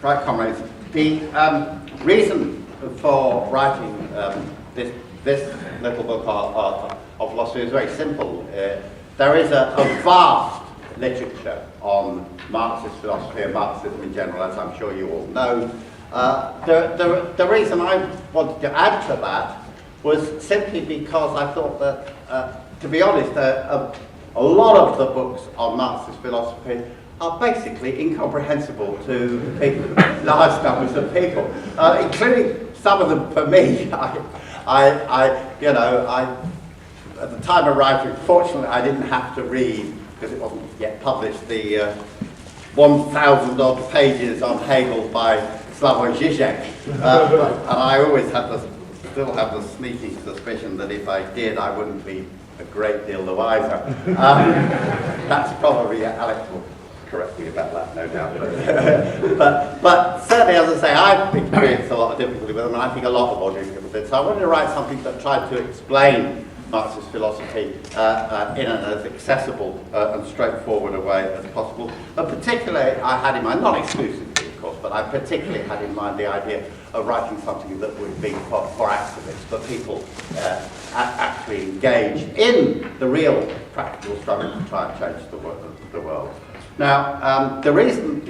Right, comrades. The reason for writing this little book of philosophy is very simple. There is a vast literature on Marxist philosophy and Marxism in general, as I'm sure you all know. The reason I wanted to add to that was simply because I thought that, to be honest, a lot of the books on Marxist philosophy are basically incomprehensible to large numbers of people, including some of them for me. At the time of writing, fortunately, I didn't have to read, because it wasn't yet published, the 1,000 odd pages on Hegel by Slavoj Žižek. And I always still have the sneaking suspicion that if I did, I wouldn't be a great deal the wiser. That's probably Alex will correct me about that, no doubt. But certainly, as I say, I've experienced a lot of difficulty with them, and I think a lot of audience with it. So I wanted to write something that tried to explain Marxist philosophy in an as accessible and straightforward a way as possible. And particularly, I had in mind, not exclusively, of course, but I particularly had in mind the idea of writing something that would be for activists, for people actually engaged in the real practical struggle to try and change the world. Now, the reason,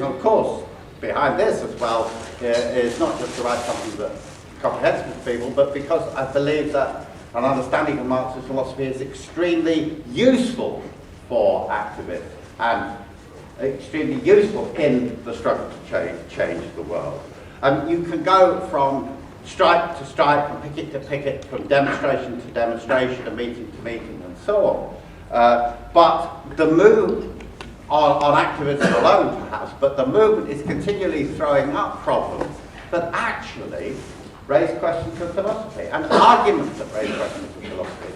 of course, behind this as well is not just to write something that's comprehensible to people, but because I believe that an understanding of Marxist philosophy is extremely useful for activists and extremely useful in the struggle to change the world. You can go from strike to strike, from picket to picket, from demonstration to demonstration, and meeting to meeting, and so on. But the move on activism alone, perhaps, but the movement is continually throwing up problems that actually raise questions of philosophy, and arguments that raise questions of philosophy.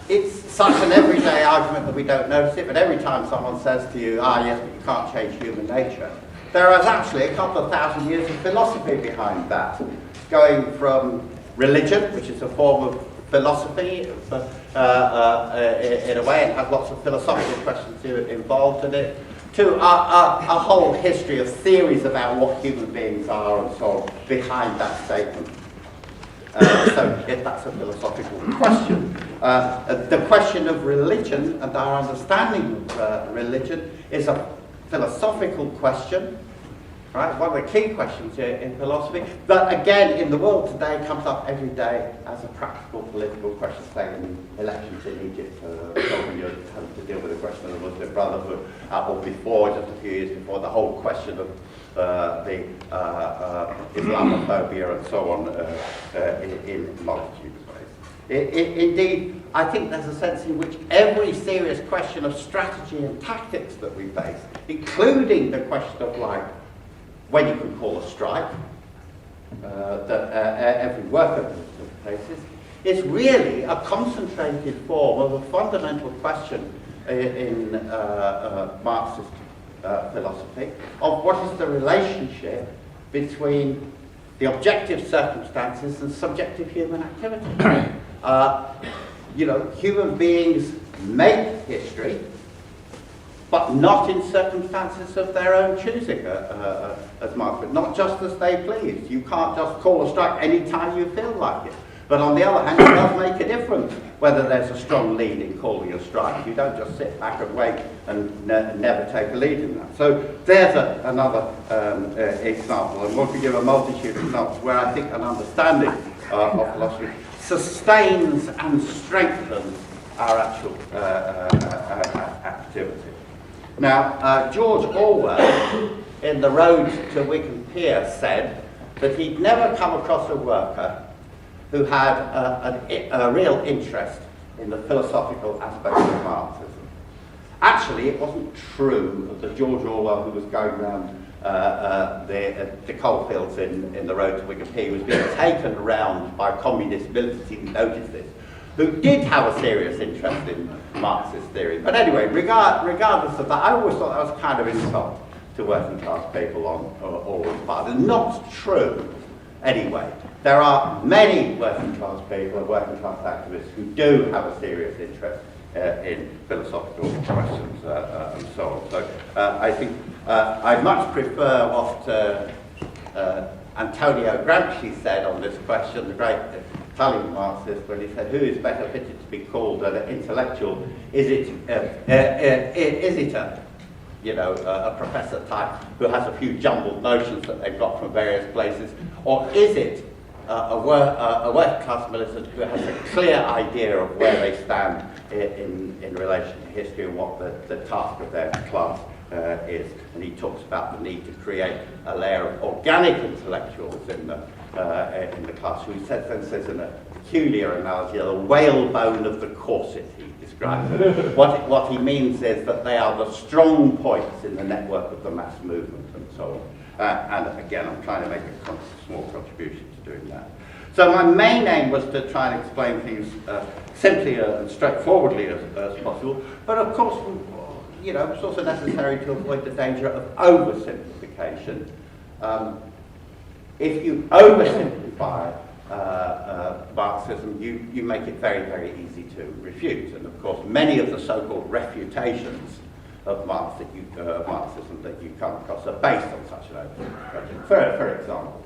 It's such an everyday argument that we don't notice it, but every time someone says to you, yes, but you can't change human nature, there is actually a couple of thousand years of philosophy behind that, going from religion, which is a form of philosophy, in a way it has lots of philosophical questions involved in it, to a whole history of theories about what human beings are and so on behind that statement. So if that's a philosophical question. The question of religion and our understanding of religion is a philosophical question, right? One of the key questions here in philosophy that, again, in the world today comes up every day as a practical political question, say in elections in Egypt, when you're having to deal with the question of the Muslim Brotherhood, or before, just a few years before, the whole question of the Islamophobia and so on in multitudes of ways. Indeed, I think there's a sense in which every serious question of strategy and tactics that we face, including the question of when you can call a strike, that every worker faces, is really a concentrated form of a fundamental question in Marxist philosophy of what is the relationship between the objective circumstances and subjective human activity. Human beings make history, but not in circumstances of their own choosing, as Marx put, not just as they please. You can't just call a strike any time you feel like it. But on the other hand, it does make a difference whether there's a strong lead in calling a strike. You don't just sit back and wait and never take a lead in that. So there's another example, and one could give a multitude of examples where I think an understanding of philosophy sustains and strengthens our actual activity. Now, George Orwell, in The Road to Wigan Pier, said that he'd never come across a worker who had a real interest in the philosophical aspects of Marxism. Actually, it wasn't true that George Orwell, who was going around the coalfields in The Road to Wigan Pier, was being taken around by communist militants, he noticed this, who did have a serious interest in Marxist theory. But anyway, regardless of that, I always thought that was kind of insult to working class people on Orwell's part. And not true, anyway. There are many working class people and working class activists who do have a serious interest in philosophical questions and so on. So I think I much prefer what Antonio Gramsci said on this question, the great Italian Marxist, when he said, who is better fitted to be called an intellectual? Is it a professor type who has a few jumbled notions that they've got from various places, or is it a working class militant who has a clear idea of where they stand in relation to history and what the task of their class is? And he talks about the need to create a layer of organic intellectuals in the class, who he says in a peculiar analogy, the whalebone of the corset, he describes it. What he means is that they are the strong points in the network of the mass movement and so on. And again, I'm trying to make a small contribution to doing that. So my main aim was to try and explain things simply and straightforwardly as possible, but of course, it's also necessary to avoid the danger of oversimplification. If you oversimplify Marxism, you make it very, very easy to refute. And of course, many of the so-called refutations of Marxism that you come across are based on such an oversimplification. For example,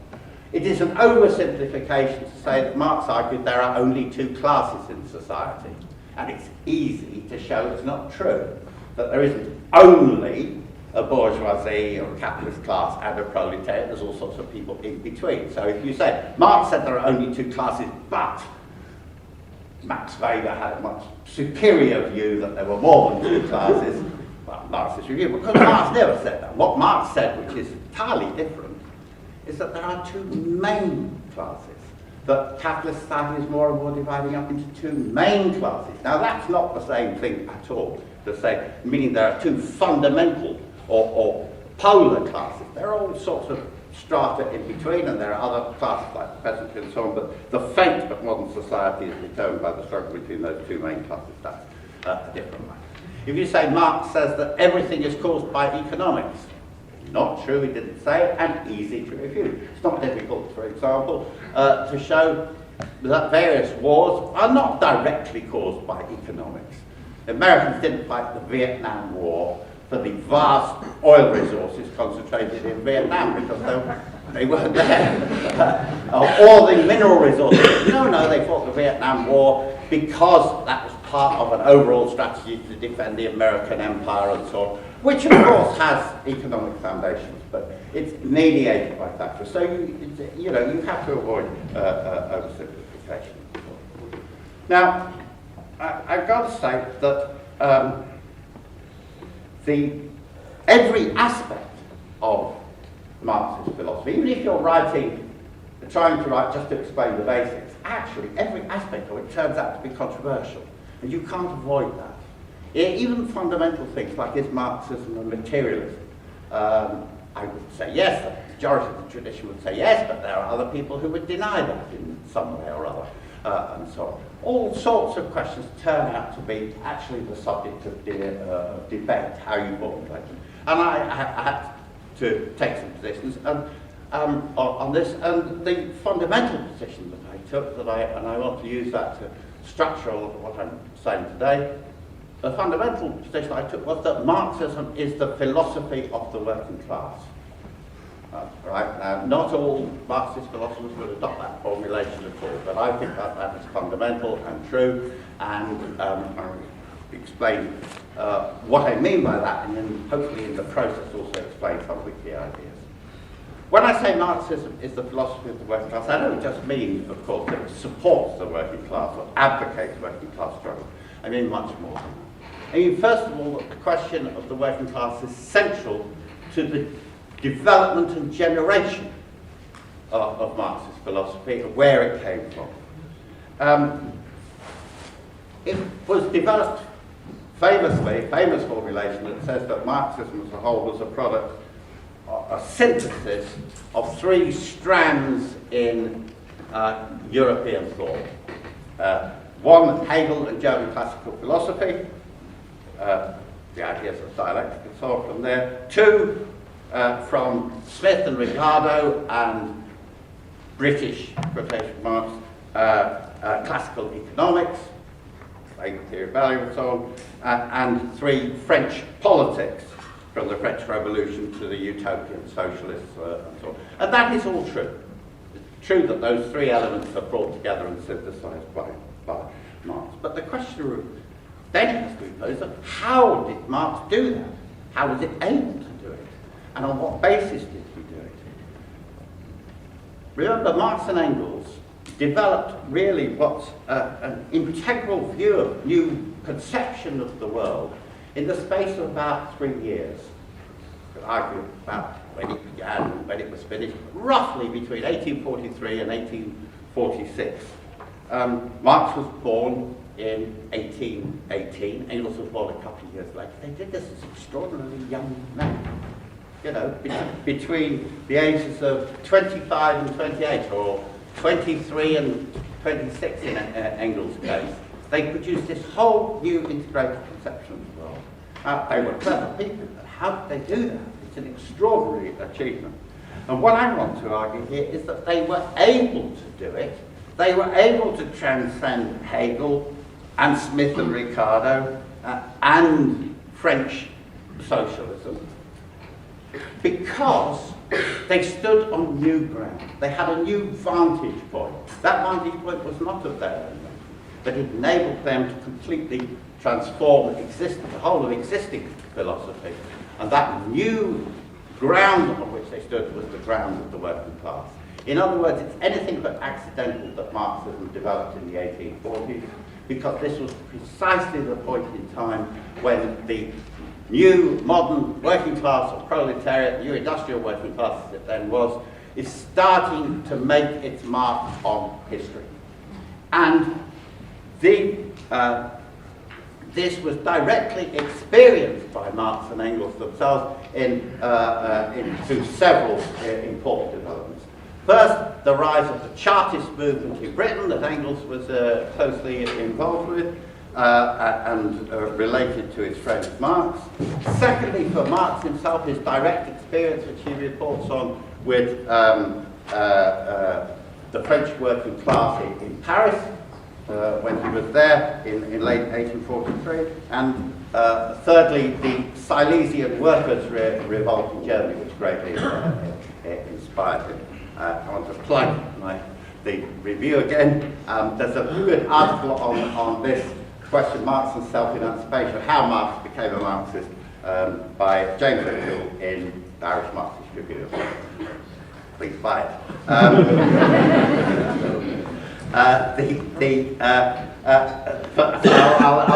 it is an oversimplification to say that Marx argued there are only two classes in society. And it's easy to show it's not true, that there isn't only a bourgeoisie or a capitalist class and a proletariat. There's all sorts of people in between. So if you say, Marx said there are only two classes, but Max Weber had a much superior view that there were more than two classes, well, Marxist review, because Marx never said that. What Marx said, which is entirely different, is that there are two main classes, that capitalist society is more and more dividing up into two main classes. Now that's not the same thing at all, to say, meaning there are two fundamental or polar classes. There are all sorts of strata in between, and there are other classes like the peasantry and so on, but the fate of modern society is determined by the struggle between those two main classes. That's a different one. If you say Marx says that everything is caused by economics, not true, he didn't say it, and easy to refute. It's not difficult, for example, to show that various wars are not directly caused by economics. The Americans didn't fight the Vietnam War for the vast oil resources concentrated in Vietnam because they weren't there. Or the mineral resources. No, they fought the Vietnam War because that was part of an overall strategy to defend the American empire and so on, which of course has economic foundations, but it's mediated by factors. So you have to avoid oversimplification. Now, I've got to say that every aspect of Marxist philosophy, even if you're trying to write just to explain the basics, actually every aspect of it turns out to be controversial, and you can't avoid that. Even fundamental things like is Marxism and materialism, I would say yes, the majority of the tradition would say yes, but there are other people who would deny that in some way or other, and so on. All sorts of questions turn out to be actually the subject of debate, how you formulate them. And I had to take some positions on this, and the fundamental position that I took, and I want to use that to structure all of what I'm saying today, the fundamental position I took was that Marxism is the philosophy of the working class. Right? Now, not all Marxist philosophers would adopt that formulation at all, but I think that is fundamental and true, and I'll explain what I mean by that, and then hopefully in the process also explain some of the key ideas. When I say Marxism is the philosophy of the working class, I don't just mean, of course, that it supports the working class or advocates working class struggle. I mean much more than that. I mean, first of all, that the question of the working class is central to the development and generation of Marxist philosophy and where it came from. It was developed famously, famous formulation that says that Marxism as a whole was a product, a synthesis of three strands in European thought. One, Hegel and German classical philosophy, the ideas of dialectics and so on from there. Two, from Smith and Ricardo and British, quotation marks, classical economics, theory of value and so on. And three, French politics from the French Revolution to the utopian socialists and so on. And that is all true. It's true that those three elements are brought together and synthesized by Marx. But the question then has to be posed, how did Marx do that? How was it able to do it? And on what basis did he do it? Remember, Marx and Engels developed really what's an integral view of new conception of the world in the space of about 3 years. You could argue about when it began and when it was finished, roughly between 1843 and 1846. Marx was born in 1818. Engels was born a couple of years later. They did this as extraordinarily young men. You know, between the ages of 25 and 28, or 23 and 26 in Engels' case. They produced this whole new integrated conception of the world. They were clever people, but how did they do that? It's an extraordinary achievement. And what I want to argue here is that they were able to do it. They were able to transcend Hegel and Smith and Ricardo and French socialism because they stood on new ground. They had a new vantage point. That vantage point was not of their own, but it enabled them to completely transform the whole of existing philosophy. And that new ground on which they stood was the ground of the working class. In other words, it's anything but accidental that Marxism developed in the 1840s, because this was precisely the point in time when the new modern working class or proletariat, new industrial working class as it then was, is starting to make its mark on history. And this was directly experienced by Marx and Engels themselves through several important developments. First, the rise of the Chartist movement in Britain that Engels was closely involved with and related to his friend Marx. Secondly, for Marx himself, his direct experience, which he reports on with the French working class in Paris, when he was there in late 1843, and thirdly, the Silesian workers' revolt in Germany, which greatly inspired him. I want to plug the review again. There's a good article on this question, Marx and self-emancipation, how Marx became a Marxist, by James O'Toole in the Irish Marxist Review. Please buy it. I'll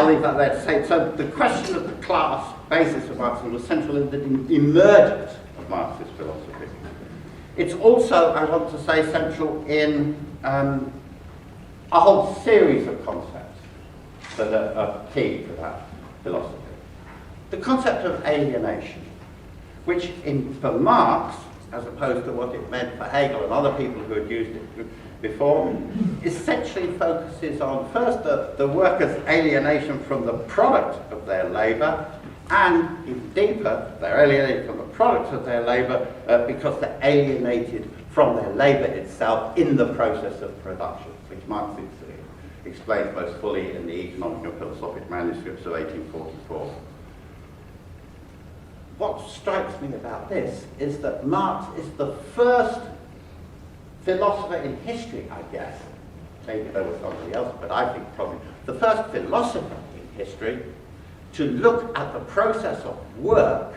leave that there to say. So the question of the class basis of Marxism was central in the emergence of Marxist philosophy. It's also, I want to say, central in a whole series of concepts that are key to that philosophy. The concept of alienation, which for Marx, as opposed to what it meant for Hegel and other people who had used it before, essentially focuses on, first, the workers' alienation from the product of their labour, and even deeper, they're alienated from the product of their labour because they're alienated from their labour itself in the process of production, which Marx explains most fully in the Economic and Philosophic Manuscripts of 1844. What strikes me about this is that Marx is the first philosopher in history, I guess, maybe there was somebody else, but I think probably the first philosopher in history to look at the process of work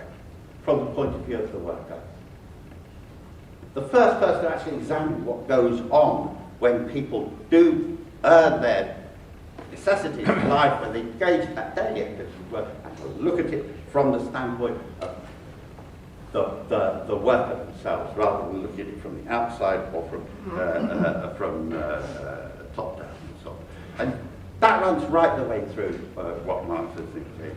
from the point of view of the worker. The first person to actually examine what goes on when people do earn their necessities of life, when they engage in that daily activity of work, and to look at it from the standpoint of the worker themselves, rather than looking at it from the outside or from top down and so on. And that runs right the way through what Marx is thinking.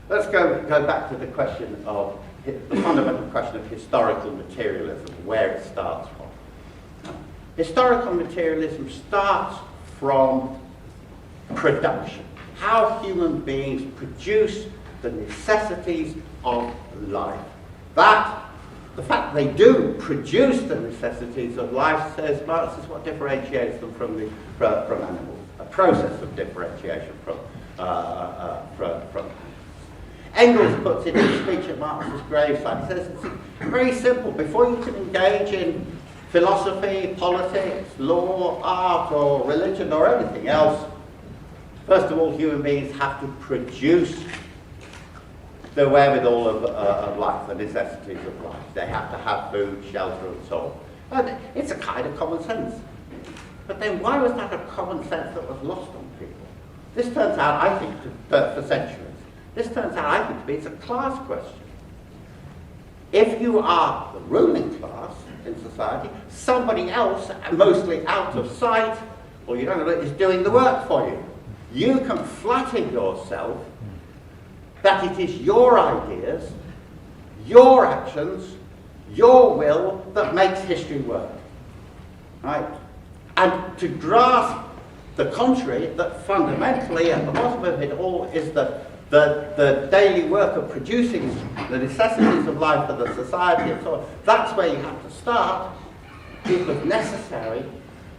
Let's go back to the question of the fundamental question of historical materialism, where it starts from. Historical materialism starts from production, how human beings produce the necessities of life. The fact they do produce the necessities of life, says Marx, is what differentiates them from animals. A process of differentiation from animals. Engels puts it in his speech at Marx's graveside. He says it's very simple. Before you can engage in philosophy, politics, law, art, or religion, or anything else, first of all, human beings have to produce the wherewithal of life, the necessities of life. They have to have food, shelter, and so on. And it's a kind of common sense. But then why was that a common sense that was lost on people? This turns out, I think, for centuries, this turns out, I think, to be it's a class question. If you are the ruling class in society, somebody else, mostly out of sight, or you don't know, is doing the work for you. You can flatter yourself that it is your ideas, your actions, your will that makes history work. Right? And to grasp the contrary, that fundamentally at the bottom of it all is the daily work of producing the necessities of life for the society and so on, that's where you have to start. It was necessary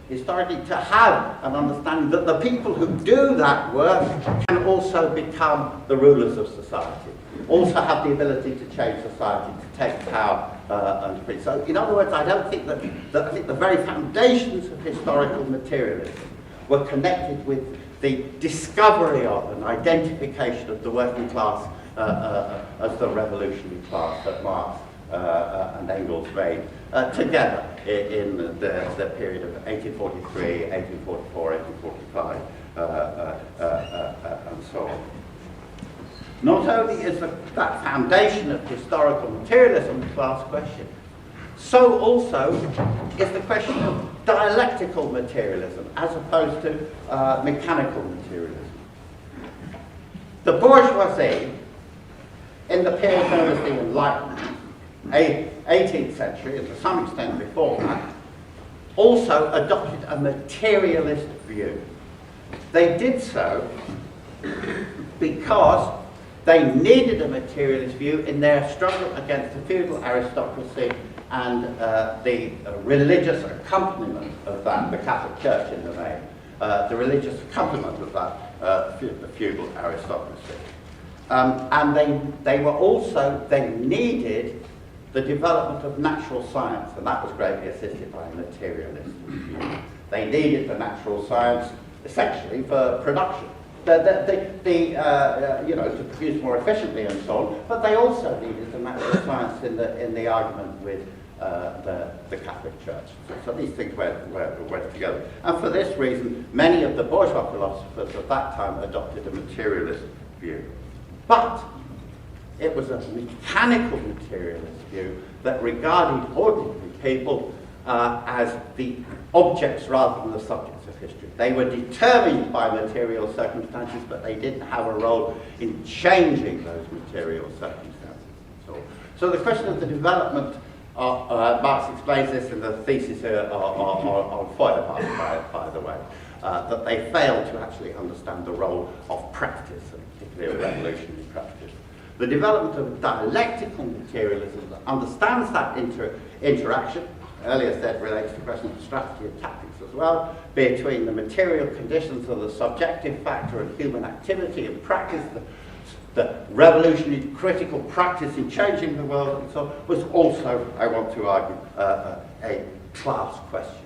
historically to have an understanding that the people who do that work can also become the rulers of society, also have the ability to change society, to take power and free. So in other words, I don't think that I think the very foundations of historical materialism were connected with the discovery of and identification of the working class as the revolutionary class that Marx and Engels made together in the period of 1843, 1844, 1845, and so on. Not only is that foundation of historical materialism a class question, so also is the question of dialectical materialism as opposed to mechanical materialism. The bourgeoisie, in the period known as the Enlightenment, 18th century, and to some extent before that, also adopted a materialist view. They did so because they needed a materialist view in their struggle against the feudal aristocracy and the religious accompaniment of that, the Catholic Church in the main, the religious accompaniment of that the feudal aristocracy. And they needed the development of natural science, and that was greatly assisted by a materialist view. They needed the natural science essentially for production. To produce more efficiently and so on, but they also needed the natural science in the argument with the Catholic Church. So these things went together. And for this reason, many of the bourgeois philosophers at that time adopted a materialist view. But it was a mechanical materialist view that regarded ordinary people as the objects rather than the subjects of history. They were determined by material circumstances, but they didn't have a role in changing those material circumstances. So the question of the development, Marx explains this in the thesis on Feuerbach, by the way, that they failed to actually understand the role of practice, and particularly of revolutionary practice. The development of dialectical materialism that understands that interaction, earlier said, relates to the question of strategy and tactics as well, between the material conditions of the subjective factor and human activity and practice, the revolutionary critical practice in changing the world, and so on, was also, I want to argue, a class question.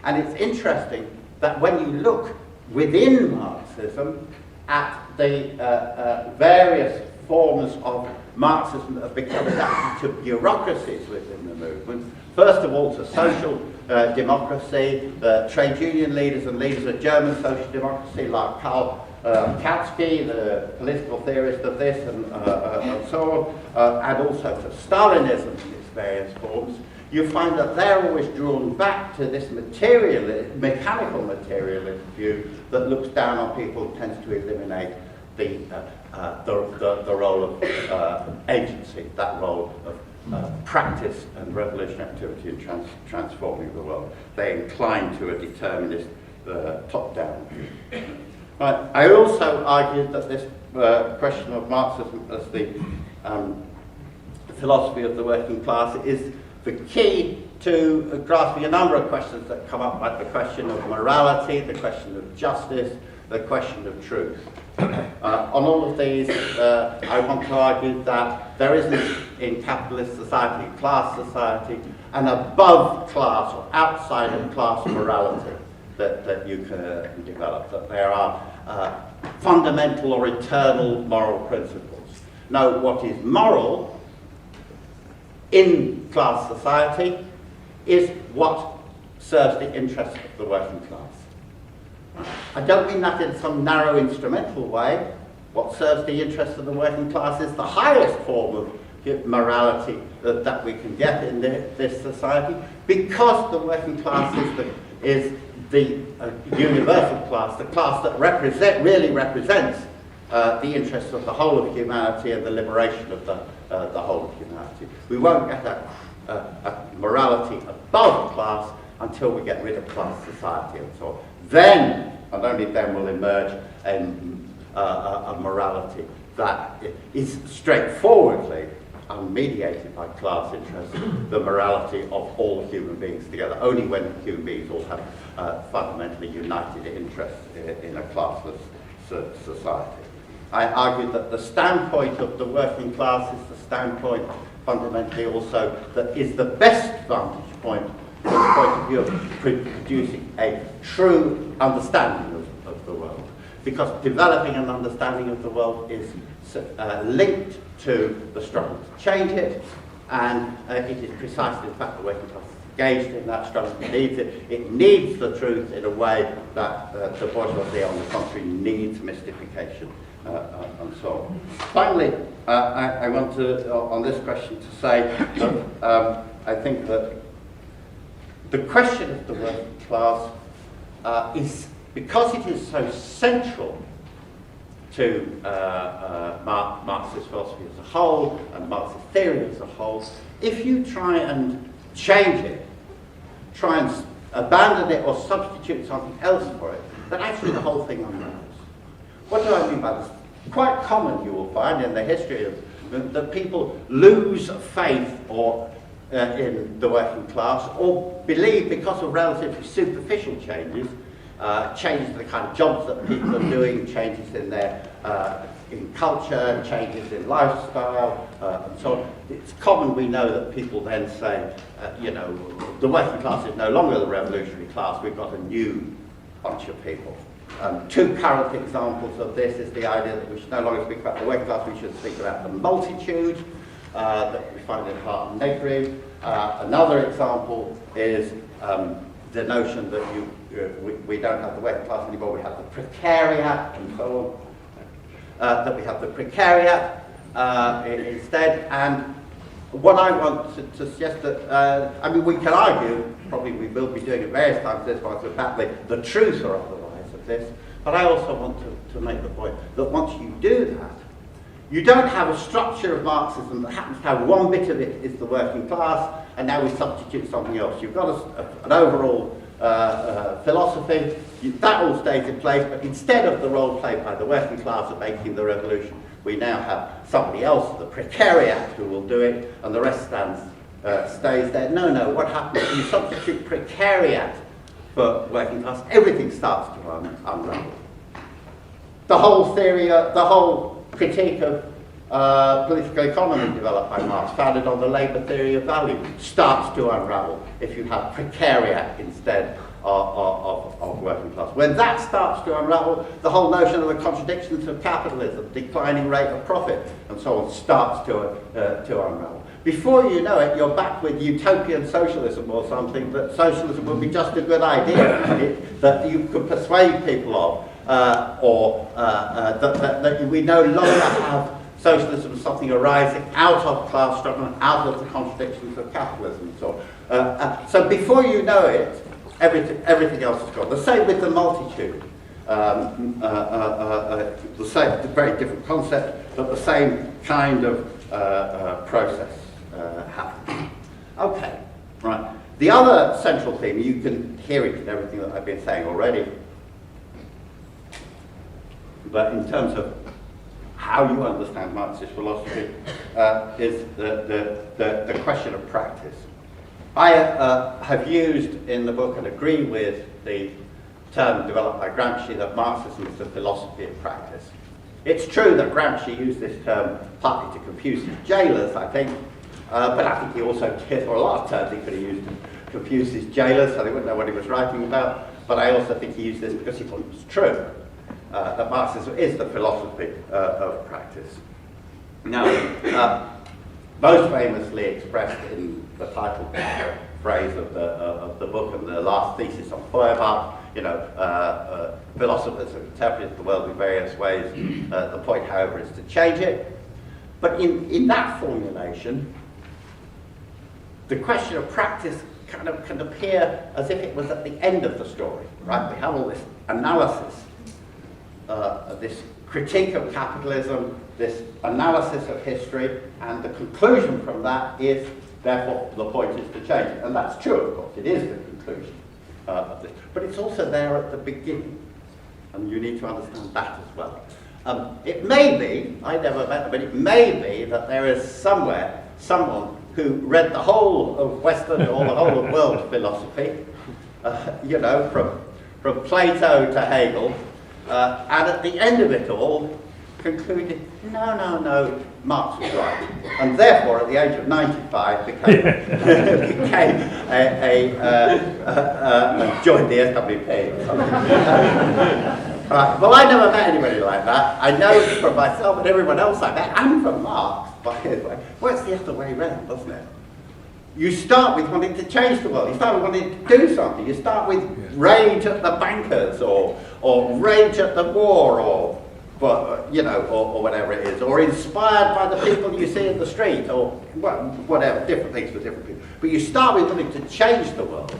And it's interesting that when you look within Marxism at the various forms of Marxism that have become adapted to bureaucracies within the movement, first of all to social democracy, trade union leaders and leaders of German social democracy like Karl Kautsky, the political theorist of this, and so on, and also to Stalinism in its various forms, you find that they're always drawn back to this mechanical materialist view that looks down on people and tends to eliminate the role of agency, that role of practice and revolutionary activity in transforming the world. They incline to a determinist top-down view. Right. I also argued that this question of Marxism as the philosophy of the working class is the key to grasping a number of questions that come up, like the question of morality, the question of justice, the question of truth. On all of these, I want to argue that there isn't in capitalist society, class society, an above class or outside of class morality that you can develop, that there are fundamental or eternal moral principles. No, what is moral in class society is what serves the interests of the working class. I don't mean that in some narrow instrumental way. What serves the interests of the working class is the highest form of morality that we can get in this society, because the working class is the universal class, the class that really represents the interests of the whole of humanity and the liberation of the whole of humanity. We won't get a morality above class until we get rid of class society and so on. Then, and only then, will emerge a morality that is straightforwardly unmediated by class interests, the morality of all human beings together, only when human beings all have fundamentally united interests in a classless society. I argue that the standpoint of the working class is the standpoint fundamentally also that is the best vantage point from the point of view of producing a true understanding of the world. Because developing an understanding of the world is linked to the struggle to change it, and it is precisely the fact that the working class is engaged in that struggle. It needs it. It needs the truth in a way that the bourgeoisie, on the contrary, needs mystification, and so on. Finally, I want to, on this question, to say that I think that the question of the working class is, because it is so central to Marxist philosophy as a whole and Marxist theory as a whole, if you try and change it, try and abandon it or substitute something else for it, then actually the whole thing unravels. What do I mean by this? Quite common, you will find in the history of that people lose faith or in the working class, or believe, because of relatively superficial changes, changes in the kind of jobs that people are doing, changes in their in culture, changes in lifestyle, and so on. It's common, we know, that people then say, you know, the working class is no longer the revolutionary class, we've got a new bunch of people. Two current examples of this is the idea that we should no longer speak about the working class, we should speak about the multitude that we find in Hart and Negri. Another example is the notion that we don't have the working class anymore, we have the precariat and so on, that we have the precariat instead. And what I want to suggest that, I mean, we can argue, probably we will be doing it various times this one, about the truth or otherwise of this, but I also want to make the point that once you do that, you don't have a structure of Marxism that happens to have one bit of it is the working class, and now we substitute something else. You've got an overall philosophy, that all stays in place, but instead of the role played by the working class of making the revolution, we now have somebody else, the precariat, who will do it, and the rest stays there. No, what happens if you substitute precariat for working class? Everything starts to unravel. The whole theory, the whole critique of political economy developed by Marx, founded on the labour theory of value, starts to unravel if you have precariat instead of working class. When that starts to unravel, the whole notion of the contradictions of capitalism, declining rate of profit, and so on, starts to unravel. Before you know it, you're back with utopian socialism or something, that socialism would be just a good idea, that you could persuade people of, or that we no longer have socialism as something arising out of class struggle and out of the contradictions of capitalism and so on. So before you know it, everything else is gone. The same with the multitude. The same, very different concept, but the same kind of process happens. Okay, right. The other central theme, you can hear it in everything that I've been saying already, but in terms of how you understand Marxist philosophy, is the question of practice. I have used in the book and agree with the term developed by Gramsci that Marxism is the philosophy of practice. It's true that Gramsci used this term partly to confuse his jailers, I think, but I think he also did, or a lot of terms he could have used to confuse his jailers so they wouldn't know what he was writing about, but I also think he used this because he thought it was true, that Marxism is the philosophy of practice. Now, most famously expressed in the title phrase of the book and the last thesis on Feuerbach, philosophers have interpreted the world in various ways. The point, however, is to change it. But in that formulation, the question of practice kind of can appear as if it was at the end of the story, right? We have all this analysis, this critique of capitalism, this analysis of history, and the conclusion from that is, therefore, the point is to change it. And that's true, of course, it is the conclusion of this. But it's also there at the beginning, and you need to understand that as well. It may be, I never met them, but it may be that there is somewhere someone who read the whole of Western or the whole of world philosophy, from Plato to Hegel, and at the end of it all, concluded, no, Marx was right, and therefore at the age of 95 became joined the SWP or something. Right. Well, I never met anybody like that. I know from myself and everyone else I met, and from Marx, by the way. Well, it's the other way around, doesn't it? You start with wanting to change the world. You start with wanting to do something. You start with rage at the bankers, or rage at the war, or whatever it is, or inspired by the people you see in the street, or whatever, different things for different people. But you start with wanting to change the world,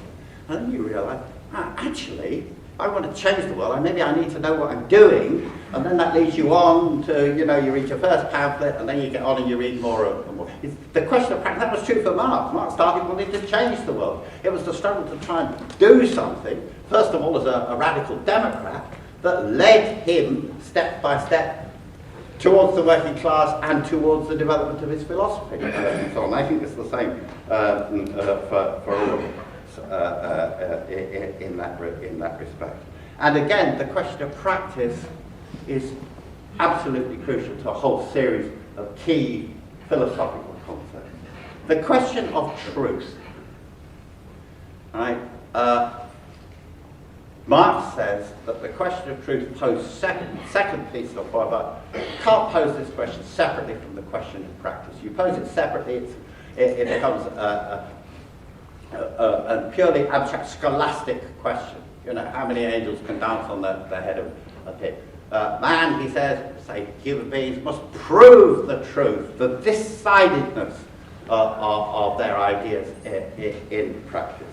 and then you realise, actually, I want to change the world, and maybe I need to know what I'm doing, and then that leads you on to, you read your first pamphlet, and then you get on and you read more and more. It's the question of practice, that was true for Marx. Marx started wanting to change the world. It was the struggle to try and do something, first of all as a radical Democrat, that led him step by step towards the working class and towards the development of his philosophy and so on. I think it's the same for all of us in that respect. And again, the question of practice is absolutely crucial to a whole series of key philosophical concepts. The question of truth, right? Marx says that the question of truth posed second piece of Feuerbach, can't pose this question separately from the question of practice. You pose it separately, it becomes a purely abstract scholastic question. How many angels can dance on the head of a pig? Man, he says, say human beings must prove the truth, the this-sidedness of their ideas in practice.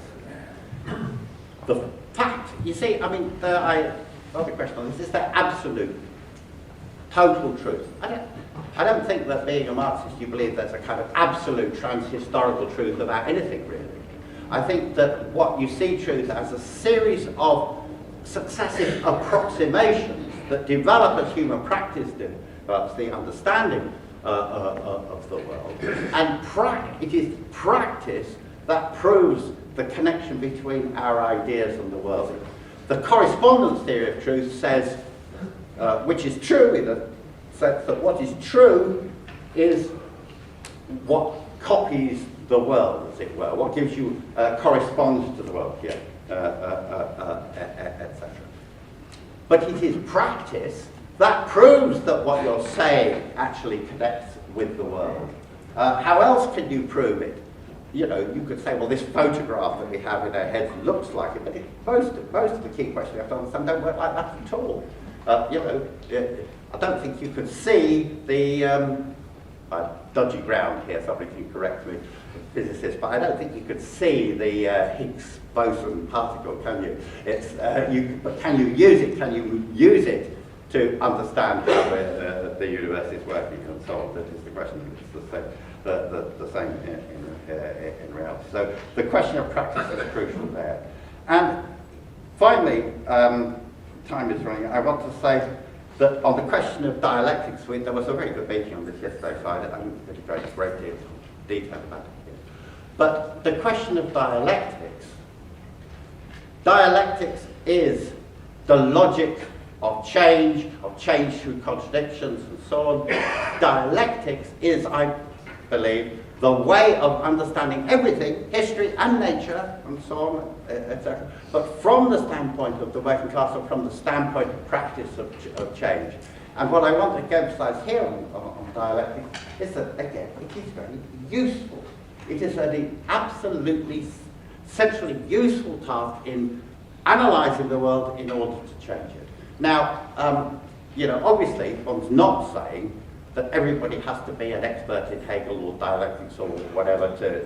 The fact, you see, another question on this is the absolute, total truth. I don't think that being a Marxist you believe there's a kind of absolute trans-historical truth about anything really. I think that what you see truth as a series of successive approximations that develop as human practice develops the understanding of the world. And it is practice that proves the connection between our ideas and the world. The correspondence theory of truth says, which is true in the sense that what is true is what copies the world, as it were, what gives you corresponds to the world, etc. But it is practice that proves that what you're saying actually connects with the world. How else can you prove it? You could say, well, this photograph that we have in our heads looks like it, but most of the key questions you have to understand don't work like that at all. I don't think you could see the dodgy ground here, somebody can correct me, physicist, but I don't think you could see the Higgs boson particle, can you? But can you use it? Can you use it to understand how the universe is working and so on? That is the question. It's the same in reality. So the question of practice is crucial there. And finally, time is running. I want to say that on the question of dialectics, there was a very good meeting on this yesterday, so I don't really go into great detail about it here. But the question of dialectics is the logic of change through contradictions and so on. Dialectics is, I believe, the way of understanding everything, history and nature and so on, etc., but from the standpoint of the working class or from the standpoint of practice of change. And what I want to emphasize here on dialectics is that, again, it is very useful. It is an absolutely centrally useful task in analysing the world in order to change it. Now, you know, obviously, one's not saying that everybody has to be an expert in Hegel or dialectics or whatever to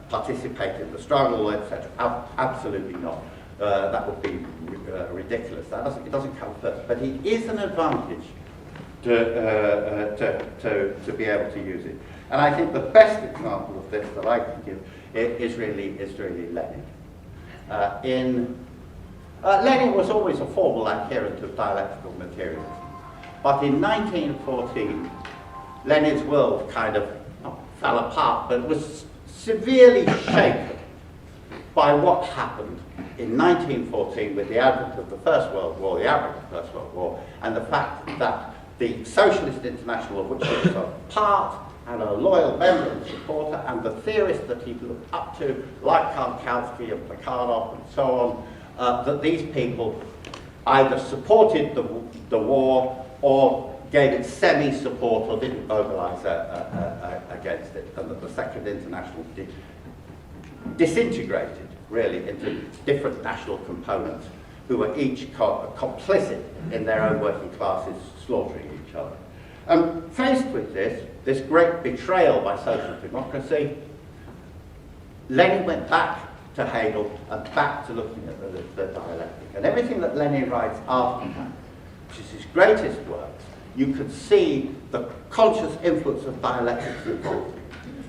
participate in the struggle, etc. Absolutely not. That would be ridiculous. It doesn't come first. But it is an advantage to be able to use it. And I think the best example of this that I can give is really Lenin. Lenin was always a formal adherent of dialectical materialism. But in 1914, Lenin's world kind of not fell apart, but was severely shaken by what happened in 1914 with the advent of the First World War, the outbreak of the First World War, and the fact that the Socialist International, of which he was a part and a loyal member and supporter, and the theorists that he looked up to, like Karl and Plekhanov and so on, that these people either supported the war or gave it semi-support or didn't mobilise against it, and that the Second International disintegrated really into different national components who were each complicit in their own working classes slaughtering each other. And faced with this great betrayal by social democracy, Lenin went back to Hegel and back to looking at the dialectic. And everything that Lenin writes after that, which is his greatest works, you could see the conscious influence of dialectics involved.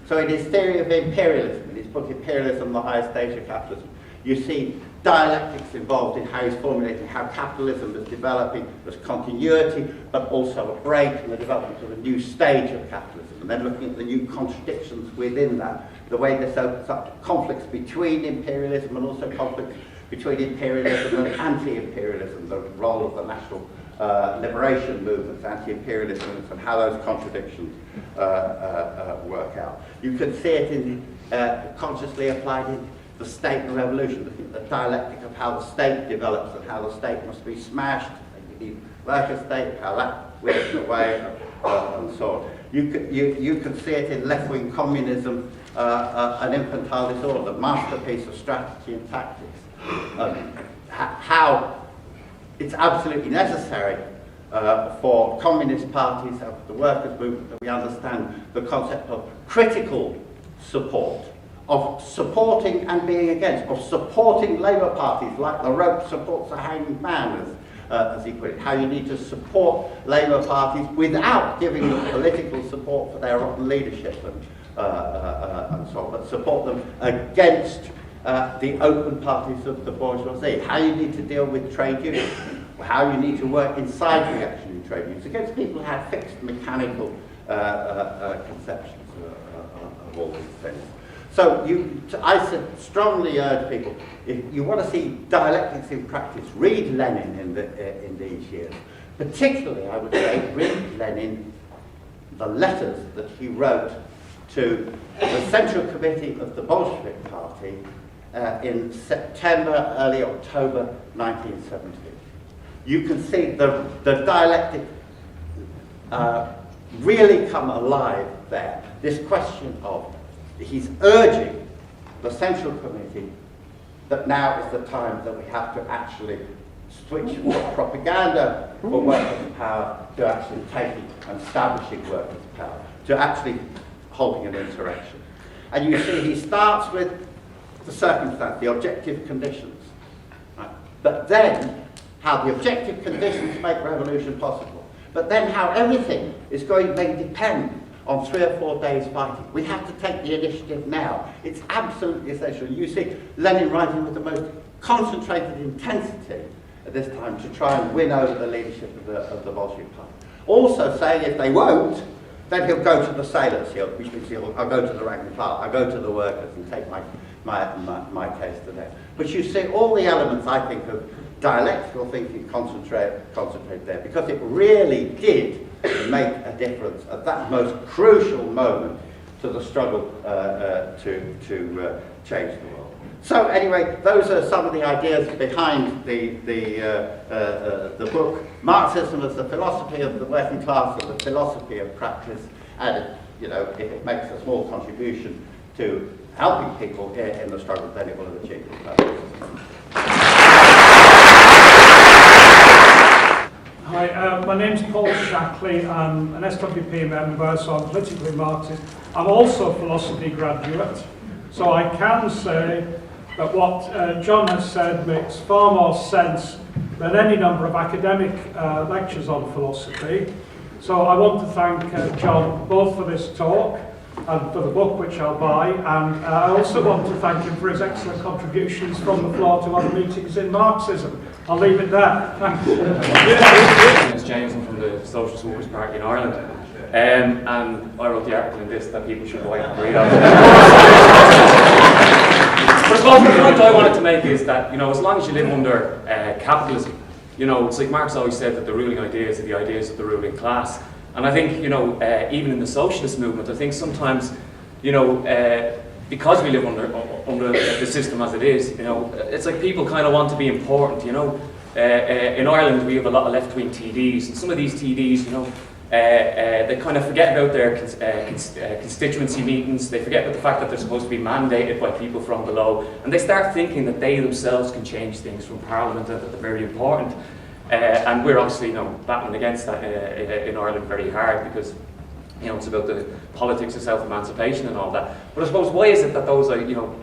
So in his theory of imperialism, in his book Imperialism, the Highest Stage of Capitalism, you see dialectics involved in how he's formulating how capitalism is developing as continuity, but also a break in the development of a new stage of capitalism, and then looking at the new contradictions within that, the way this opens up conflicts between imperialism and also conflicts between imperialism and anti-imperialism, the role of the national liberation movements, anti-imperialist movements, and how those contradictions work out. You can see it in consciously applied in the state and revolution, the dialectic of how the state develops and how the state must be smashed, the worker state, how that withers away, and so on. You can see it in left-wing communism, an infantile disorder, the masterpiece of strategy and tactics. How it's absolutely necessary for communist parties and the workers' movement that we understand the concept of critical support, of supporting and being against, of supporting Labour parties like the rope supports a hanged man, as he put it, how you need to support Labour parties without giving them political support for their rotten leadership and so on, but support them against the open parties of the bourgeoisie, how you need to deal with trade unions, how you need to work inside reactionary trade unions, against people who have fixed mechanical conceptions of all these things. So I strongly urge people, if you want to see dialectics in practice, read Lenin in these years. Particularly, I would say, read Lenin, the letters that he wrote to the Central Committee of the Bolshevik Party in September, early October 1917. You can see the dialectic really come alive there. This question of, he's urging the Central Committee that now is the time that we have to actually switch from propaganda for workers' power to actually taking and establishing workers' power, to actually holding an insurrection. And you see he starts with the circumstance, the objective conditions. Right? But then how the objective conditions make revolution possible. But then how everything is going to depend on 3 or 4 days fighting. We have to take the initiative now. It's absolutely essential. You see Lenin writing with the most concentrated intensity at this time to try and win over the leadership of the Bolshevik Party. Also saying if they won't, then he'll go to the sailors, which means I'll go to the rank and file, I'll go to the workers and take my case to them. But you see all the elements, I think, of dialectical thinking concentrate there, because it really did make a difference at that most crucial moment to the struggle to change the world. So anyway, those are some of the ideas behind the book. Marxism as the philosophy of the working class and the philosophy of practice, and you know, if it makes a small contribution to helping people in the struggle, then it will have achieved its purpose. Hi, my name's Paul Shackley. I'm an SWP member, so I'm politically Marxist. I'm also a philosophy graduate, so I can say that what John has said makes far more sense than any number of academic lectures on philosophy. So I want to thank John both for this talk and for the book, which I'll buy, and I also want to thank him for his excellent contributions from the floor to other meetings in Marxism. I'll leave it there. Thanks. My name is James. I'm from the Socialist Workers' Party in Ireland, and I wrote the article in this that people should go out and read. But I suppose the point I wanted to make is that, you know, as long as you live under capitalism, you know, it's like Marx always said that the ruling ideas are the ideas of the ruling class. And I think, you know, even in the socialist movement, I think sometimes, you know, because we live under the system as it is, you know, it's like people kind of want to be important, you know. In Ireland, we have a lot of left-wing TDs, and some of these TDs, you know, they kind of forget about their constituency meetings. They forget about the fact that they're supposed to be mandated by people from below, and they start thinking that they themselves can change things from Parliament and that they're very important. And we're obviously, you know, battling against that in Ireland very hard, because, you know, it's about the politics of self-emancipation and all that. But I suppose, why is it that those are, you know,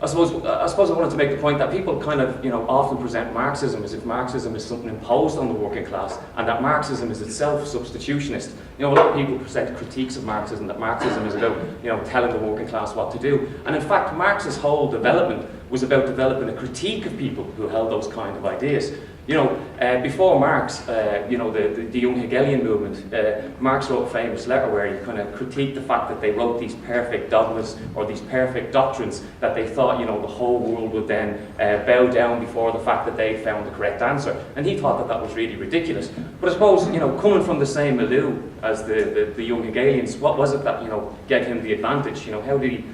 I suppose I wanted to make the point that people kind of, you know, often present Marxism as if Marxism is something imposed on the working class, and that Marxism is itself substitutionist. You know, a lot of people present critiques of Marxism, that Marxism is about, you know, telling the working class what to do. And in fact, Marx's whole development was about developing a critique of people who held those kind of ideas. You know, before Marx, you know, the young Hegelian movement, Marx wrote a famous letter where he kind of critiqued the fact that they wrote these perfect dogmas or these perfect doctrines that they thought, you know, the whole world would then bow down before the fact that they found the correct answer. And he thought that that was really ridiculous. But I suppose, you know, coming from the same milieu as the young Hegelians, what was it that, you know, gave him the advantage? You know, how did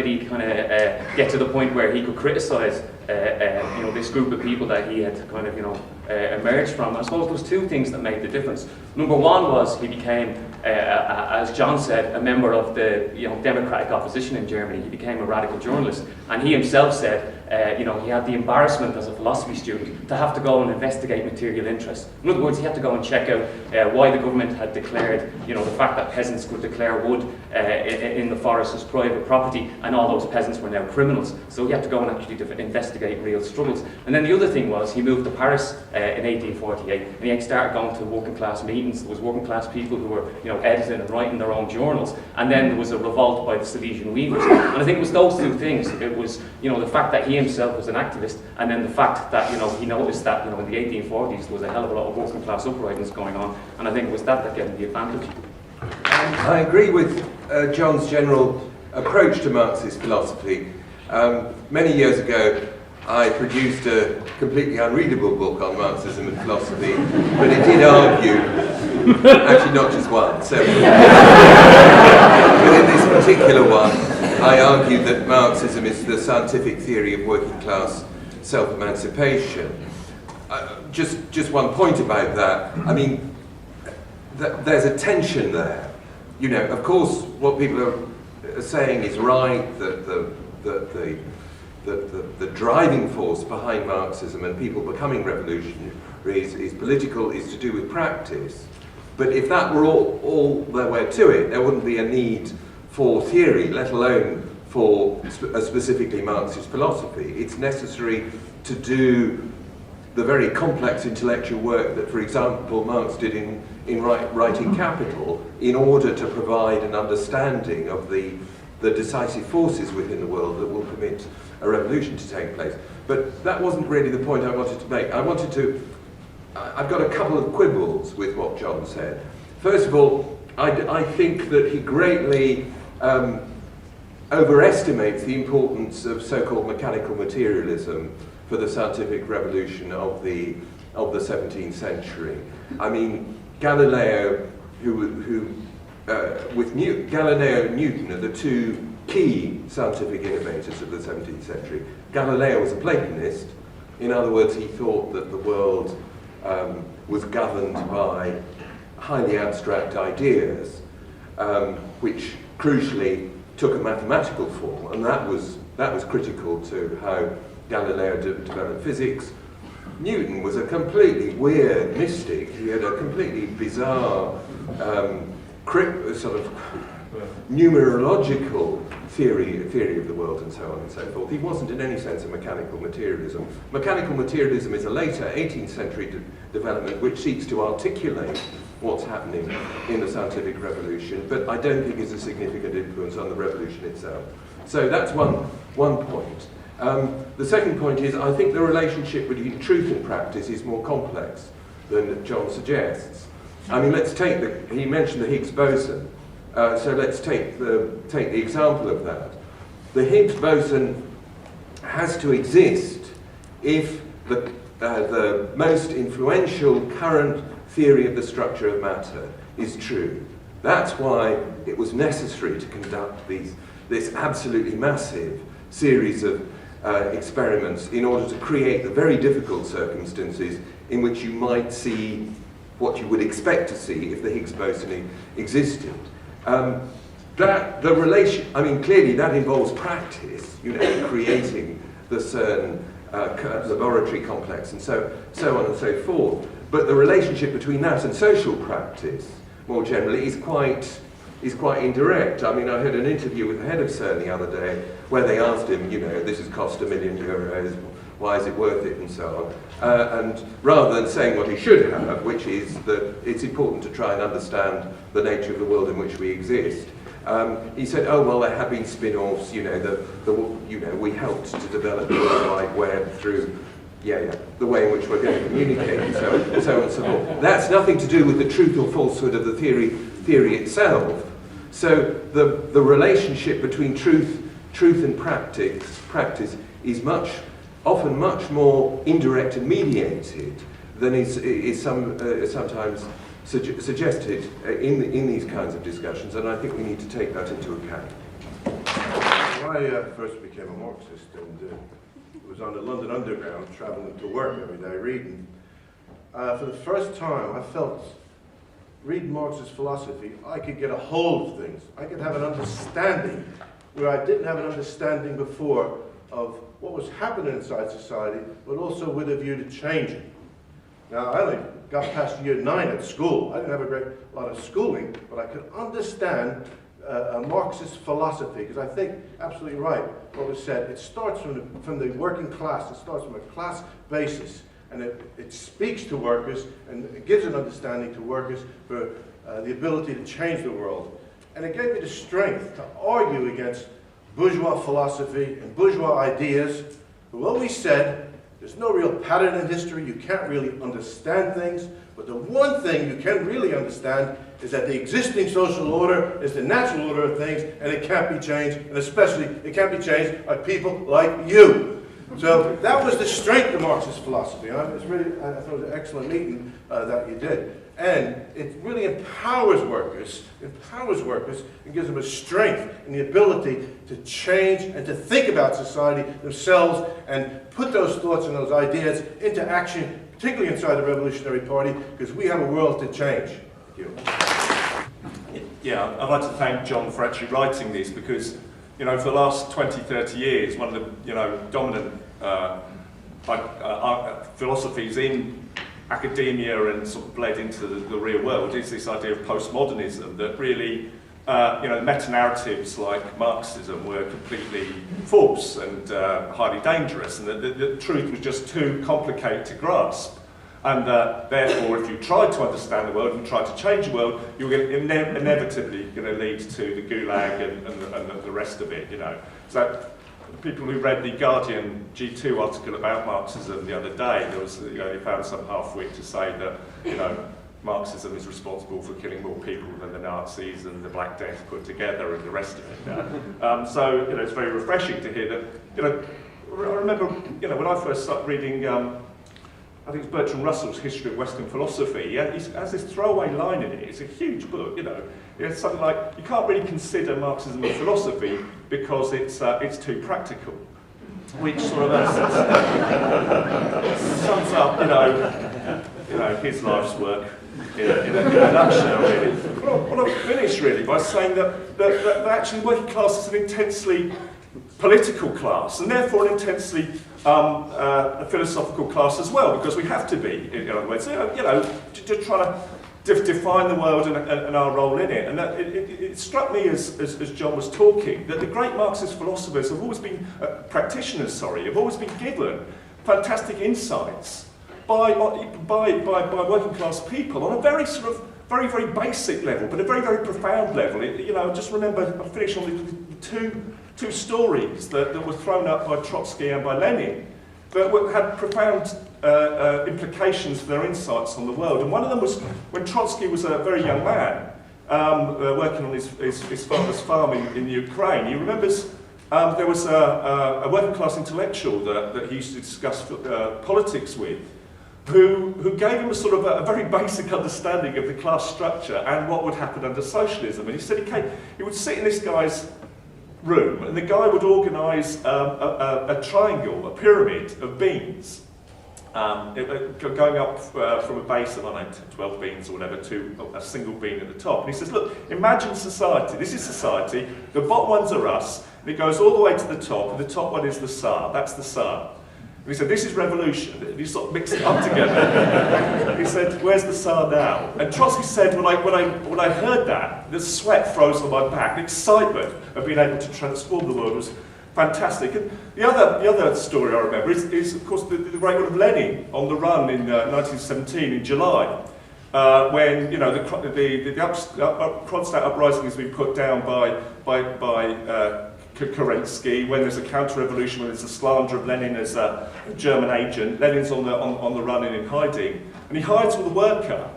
he kind of get to the point where he could criticise you know, this group of people that he had kind of, you know, emerged from? I suppose there was two things that made the difference. Number one was he became, as John said, a member of the, you know, democratic opposition in Germany. He became a radical journalist, and he himself said, you know, he had the embarrassment as a philosophy student to have to go and investigate material interests. In other words, he had to go and check out why the government had declared, you know, the fact that peasants could declare wood in the forest as private property, and all those peasants were now criminals. So he had to go and actually investigate real struggles. And then the other thing was, he moved to Paris in 1848, and he started going to working class meetings. There was working class people who were, you know, editing and writing their own journals, and then there was a revolt by the Silesian weavers. And I think it was those two things. It was, you know, the fact that he himself was an activist, and then the fact that, you know, he noticed that, you know, in the 1840s there was a hell of a lot of working class uprisings going on, and I think it was that gave him the advantage. I agree with John's general approach to Marxist philosophy. Many years ago, I produced a completely unreadable book on Marxism and philosophy, but it did argue, actually not just one, several. But in this particular one, I argued that Marxism is the scientific theory of working class self-emancipation. Just one point about that. I mean, there's a tension there. You know, of course, what people are saying is right, that the driving force behind Marxism and people becoming revolutionaries is political, is to do with practice. But if that were all there were to it, there wouldn't be a need for theory, let alone for a specifically Marxist philosophy. It's necessary to do the very complex intellectual work that, for example, Marx did in writing Capital, in order to provide an understanding of the decisive forces within the world that will permit a revolution to take place. But that wasn't really the point I wanted to make. I've got a couple of quibbles with what John said. First of all, I think that he greatly overestimates the importance of so-called mechanical materialism for the scientific revolution of the 17th century. I mean, Galileo, Galileo and Newton are the two key scientific innovators of the 17th century. Galileo was a Platonist. In other words, he thought that the world was governed by highly abstract ideas, which crucially took a mathematical form, and that was critical to how Galileo developed physics. Newton was a completely weird mystic. He had a completely bizarre sort of numerological theory of the world and so on and so forth. He wasn't in any sense a mechanical materialism. Mechanical materialism is a later 18th century development which seeks to articulate what's happening in the scientific revolution, but I don't think is a significant influence on the revolution itself. So that's one point. The second point is, I think the relationship between truth and practice is more complex than John suggests. I mean, let's take he mentioned the Higgs boson, so let's take the example of that. The Higgs boson has to exist if the most influential current theory of the structure of matter is true. That's why it was necessary to conduct this absolutely massive series of experiments in order to create the very difficult circumstances in which you might see what you would expect to see if the Higgs boson existed. Clearly that involves practice, creating the CERN laboratory complex and so on and so forth. But the relationship between that and social practice, more generally, is quite indirect. I mean, I heard an interview with the head of CERN the other day where they asked him, this has cost €1 million, why is it worth it, and so on. And rather than saying what he should have, which is that it's important to try and understand the nature of the world in which we exist, he said, oh, well, there have been spin-offs, we helped to develop the World Wide Web through the way in which we're going to communicate, and so on and so forth. That's nothing to do with the truth or falsehood of the theory itself. So the relationship between truth and practice is often much more indirect and mediated than is sometimes suggested in these kinds of discussions, and I think we need to take that into account. When I first became a Marxist and was on the London Underground, traveling to work every day reading, for the first time I felt, reading Marxist philosophy, I could get a hold of things. I could have an understanding where I didn't have an understanding before of what was happening inside society, but also with a view to changing. Now, I only got past year 9 at school. I didn't have a great lot of schooling, but I could understand a Marxist philosophy, because I think, absolutely right, what was said, it starts from the working class, it starts from a class basis, and it speaks to workers, and it gives an understanding to workers for the ability to change the world. And it gave me the strength to argue against bourgeois philosophy and bourgeois ideas, who always said, there's no real pattern in history, you can't really understand things, but the one thing you can really understand is that the existing social order is the natural order of things, and it can't be changed, and especially it can't be changed by people like you. So that was the strength of Marxist philosophy. It's really, I thought it was an excellent meeting that you did. And it really empowers workers, and gives them a strength and the ability to change and to think about society themselves and put those thoughts and those ideas into action, particularly inside the Revolutionary Party, because we have a world to change. Thank you. Yeah, I'd like to thank John for actually writing this, because, for the last 20, 30 years, one of the, dominant philosophies in academia and sort of bled into the real world is this idea of postmodernism, that really, meta-narratives like Marxism were completely false and highly dangerous, and that the truth was just too complicated to grasp. And therefore, if you tried to understand the world and tried to change the world, you were inevitably going to lead to the Gulag and the rest of it, So people who read the Guardian G2 article about Marxism the other day, there was, they found some half-wit to say that, Marxism is responsible for killing more people than the Nazis and the Black Death put together and the rest of it. So, it's very refreshing to hear that, remember, you know, when I first started reading, I think it's Bertrand Russell's History of Western Philosophy. He has this throwaway line in it. It's a huge book, you know. It's something like, you can't really consider Marxism a philosophy because it's too practical. Which sort of sums up, you know, his life's work in a nutshell, really. I want to finish, really, by saying that actually the working class is an intensely political class, and therefore an intensely a philosophical class as well, because we have to be, in other words, you know, to try to define the world and our role in it. And that it struck me as John was talking, that the great Marxist philosophers have always been, practitioners, have always been given fantastic insights by working class people on a very sort of, very, very basic level, but a very, very profound level. You know, just remember, I'm finishing on the two stories that were thrown up by Trotsky and by Lenin that had profound implications for their insights on the world. And one of them was when Trotsky was a very young man working on his father's farm in Ukraine. He remembers there was a working class intellectual that he used to discuss politics with, who gave him a sort of a very basic understanding of the class structure and what would happen under socialism. And he said he would sit in this guy's room, and the guy would organise a triangle, a pyramid of beans, going up from a base of, I don't know, 12 beans or whatever, to a single bean at the top. And he says, look, imagine society. This is society. The bottom ones are us, and it goes all the way to the top, and the top one is the Tsar. That's the Tsar. And he said, this is revolution. And he sort of mixed it up together. He said, where's the Tsar now? And Trotsky said, when I heard that, the sweat froze on my back. The excitement of being able to transform the world was fantastic. And the other story I remember is of course, the great one of Lenin on the run in 1917 in July, when, you know, the Kronstadt uprising has been put down by Kerensky, when there's a counter-revolution, when there's a slander of Lenin as a German agent. Lenin's on the run and in hiding, and he hides with a worker.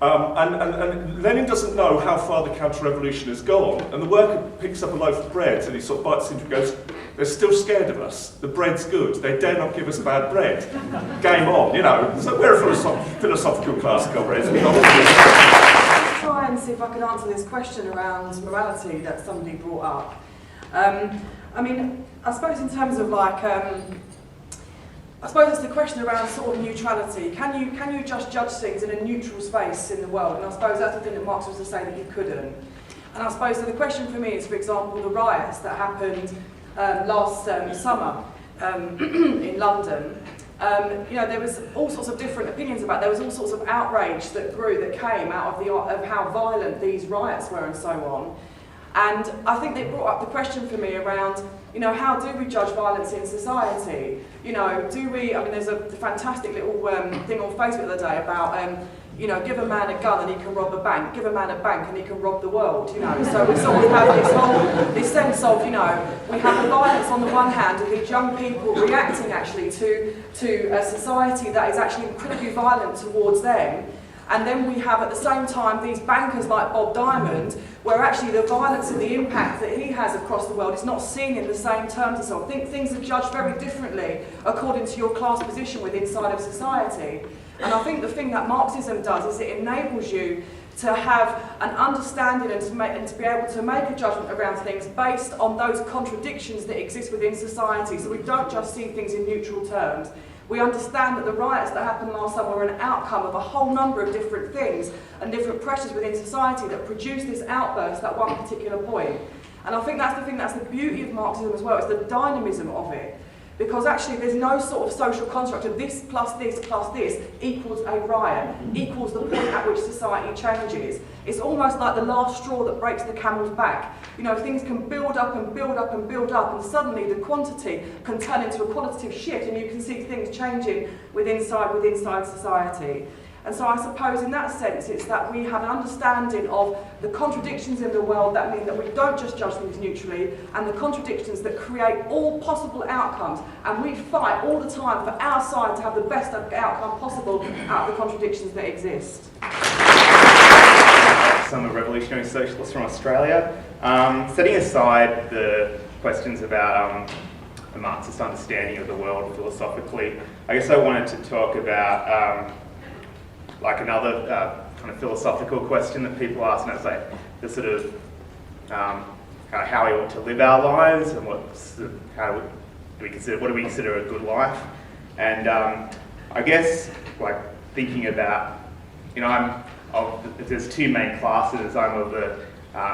And Lenin doesn't know how far the counter-revolution has gone, and the worker picks up a loaf of bread and he sort of bites into it and goes, they're still scared of us, the bread's good, they dare not give us bad bread. Game on, you know. So we're a philosophical class, comrades. Try and see if I can answer this question around morality that somebody brought up. I mean, I suppose in terms of like, I suppose it's the question around sort of neutrality. Can you just judge things in a neutral space in the world? And I suppose that's the thing that Marx was to say that you couldn't. And I suppose so the question for me is, for example, the riots that happened last summer in London. You know, there was all sorts of different opinions about it. There was all sorts of outrage that grew, that came out of how violent these riots were and so on. And I think they brought up the question for me around, you know, how do we judge violence in society? You know, do we, I mean, there's a fantastic little thing on Facebook the other day about, you know, give a man a gun and he can rob a bank, give a man a bank and he can rob the world, you know. So we sort of have this sense of, you know, we have the violence on the one hand of these young people reacting actually to a society that is actually incredibly violent towards them. And then we have at the same time these bankers like Bob Diamond, where actually the violence and the impact that he has across the world is not seen in the same terms and so on. I think things are judged very differently according to your class position within inside of society. And I think the thing that Marxism does is it enables you to have an understanding and to be able to make a judgment around things based on those contradictions that exist within society. So we don't just see things in neutral terms. We understand that the riots that happened last summer were an outcome of a whole number of different things and different pressures within society that produced this outburst at one particular point. And I think that's the thing, that's the beauty of Marxism as well, it's the dynamism of it. Because actually there's no sort of social construct of this plus this equals a riot, equals the point at which society changes. It's almost like the last straw that breaks the camel's back. You know, things can build up and build up and build up, and suddenly the quantity can turn into a qualitative shift, and you can see things changing within society. And so I suppose in that sense it's that we have an understanding of the contradictions in the world that mean that we don't just judge things neutrally, and the contradictions that create all possible outcomes, and we fight all the time for our side to have the best outcome possible out of the contradictions that exist. I'm a revolutionary socialist from Australia. Setting aside the questions about the Marxist understanding of the world philosophically. I guess I wanted to talk about like another kind of philosophical question that people ask, and it's like the sort of how we ought to live our lives, and what do we consider a good life. And I guess like thinking about, you know, there's two main classes. I'm of the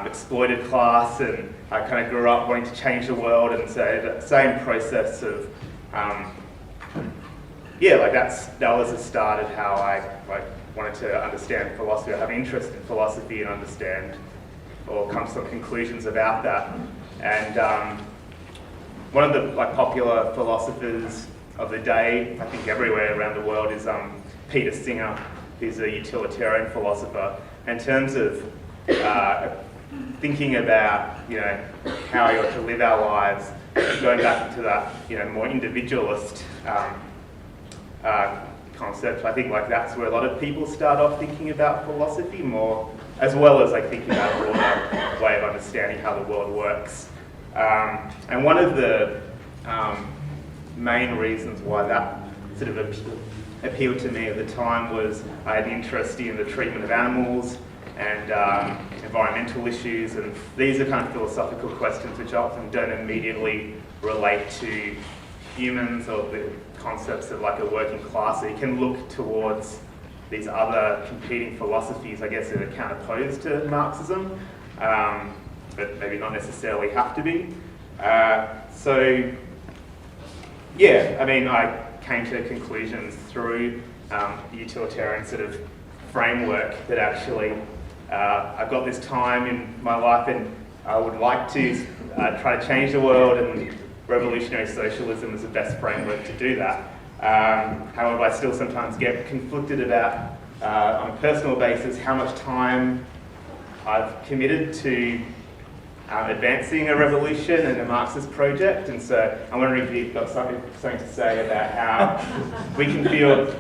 exploited class, and I kind of grew up wanting to change the world, and so that same process of that was the start of how I wanted to understand philosophy. I have an interest in philosophy and understand or come to some conclusions about that. And one of the popular philosophers of the day, I think everywhere around the world, is Peter Singer. He's a utilitarian philosopher. In terms of thinking about, you know, how we ought to live our lives, going back into that, you know, more individualist concept, I think that's where a lot of people start off thinking about philosophy more, as well as thinking about a broader way of understanding how the world works. And one of the main reasons why that sort of appealed to me at the time was I had an interest in the treatment of animals and environmental issues, and these are kind of philosophical questions which often don't immediately relate to humans or the concepts of a working class. So you can look towards these other competing philosophies, I guess, that are counterposed to Marxism, but maybe not necessarily have to be. So yeah, I mean, I came to conclusions through the utilitarian sort of framework that actually I've got this time in my life and I would like to try to change the world, and revolutionary socialism is the best framework to do that. However, I still sometimes get conflicted about, on a personal basis, how much time I've committed to advancing a revolution and a Marxist project, and so I'm wondering if you've got something to say about how we can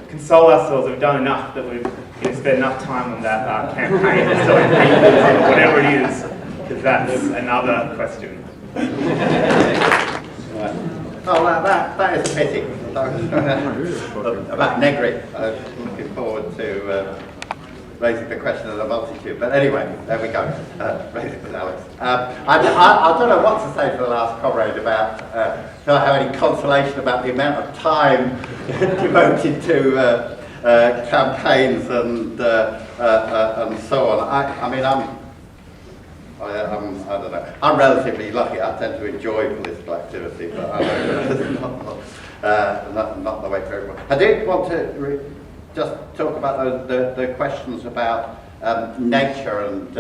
console ourselves that we've done enough, that we've spent enough time on that campaign or selling papers or whatever it is, because that's another question. Oh, that is a pity. About Negri, I'm looking forward to raising the question of the multitude. But anyway, there we go. Raise it with Alex. I don't know what to say to the last comrade about, do I have any consolation about the amount of time devoted to campaigns and so on. I mean, I don't know. I'm relatively lucky. I tend to enjoy political activity, but I know not the way for everyone. I did want to just talk about the questions about nature and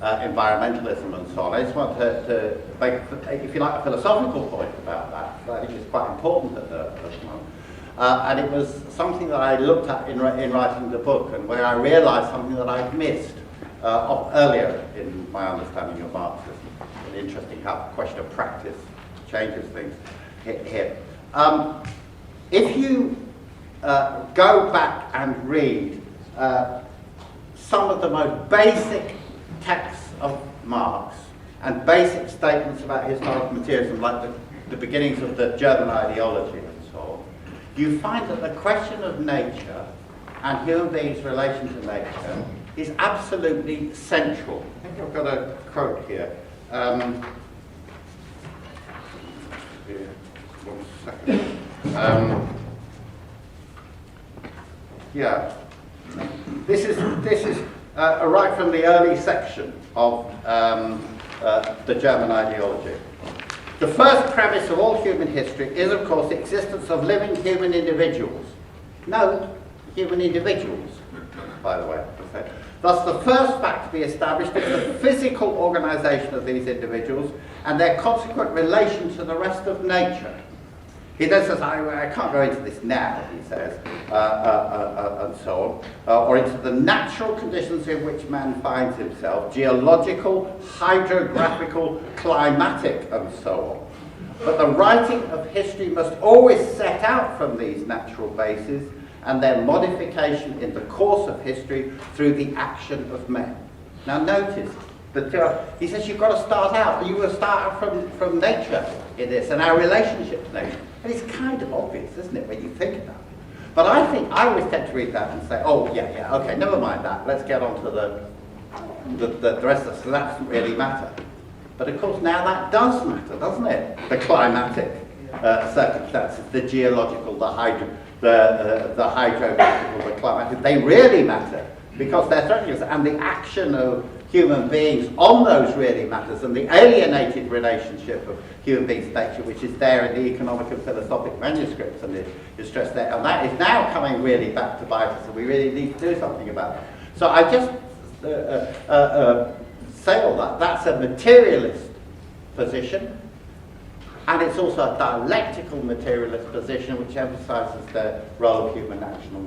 environmentalism and so on. I just want to make, if you like, a philosophical point about that. I think it's quite important at the moment. And it was something that I looked at in writing the book, and where I realised something that I'd missed earlier in my understanding of Marxism. It's interesting how the question of practice changes things here. If you go back and read some of the most basic texts of Marx and basic statements about historical materialism, like the beginnings of the German ideology and so on, you find that the question of nature and human beings' relation to nature is absolutely central. I think I've got a quote here. One second. Yeah, this is right from the early section of the German ideology. The first premise of all human history is, of course, the existence of living human individuals. No, human individuals, by the way. Thus, the first fact to be established is the physical organisation of these individuals and their consequent relation to the rest of nature. He then says, I can't go into this now, he says, and so on, or into the natural conditions in which man finds himself, geological, hydrographical, climatic, and so on. But the writing of history must always set out from these natural bases and their modification in the course of history through the action of men. Now notice, He says you've got to start out. You will start out from nature in this and our relationship to nature. And it's kind of obvious, isn't it, when you think about it? But I think I always tend to read that and say, oh yeah, okay, never mind that. Let's get on to the rest of this. So that doesn't really matter. But of course now that does matter, doesn't it? The climatic circumstances, the geological, the hydrographical, the climatic, they really matter because they're threatening us. And the action of human beings on those really matters, and the alienated relationship of human beings to nature, which is there in the economic and philosophic manuscripts, and is stressed there. And that is now coming really back to bite us, and we really need to do something about it. So I just say all that. That's a materialist position. And it's also a dialectical materialist position which emphasises the role of human action on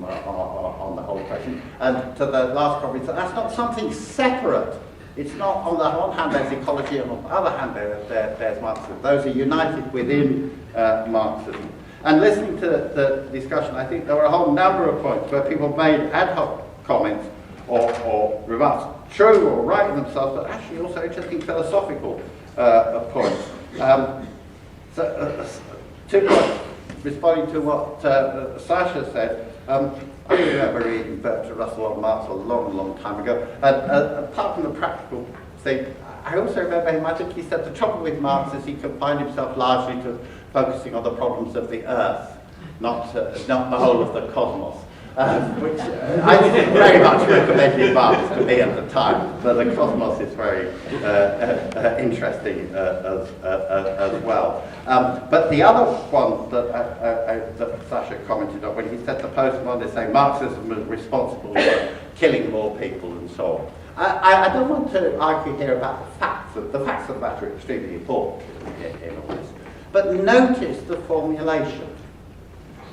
the whole question. And to the last comment, that's not something separate. It's not, on the one hand there's ecology, and on the other hand there's Marxism. Those are united within Marxism. And listening to the discussion, I think there were a whole number of points where people made ad hoc comments or remarks, true or right in themselves, but actually also interesting philosophical points. Two points, responding to what Sasha said. I remember reading Bertrand Russell on Marx a long time ago. And apart from the practical thing, I also remember him, I think he said the trouble with Marx is he confined himself largely to focusing on the problems of the earth, not the whole of the cosmos. Which I didn't very much recommended Marx to me at the time, but the cosmos is very interesting as well. But the other one that Sasha commented on, when he said the postmodernists say Marxism was responsible for killing more people and so on. I don't want to argue here about the facts. The facts of the matter are extremely important in all this. But notice the formulation.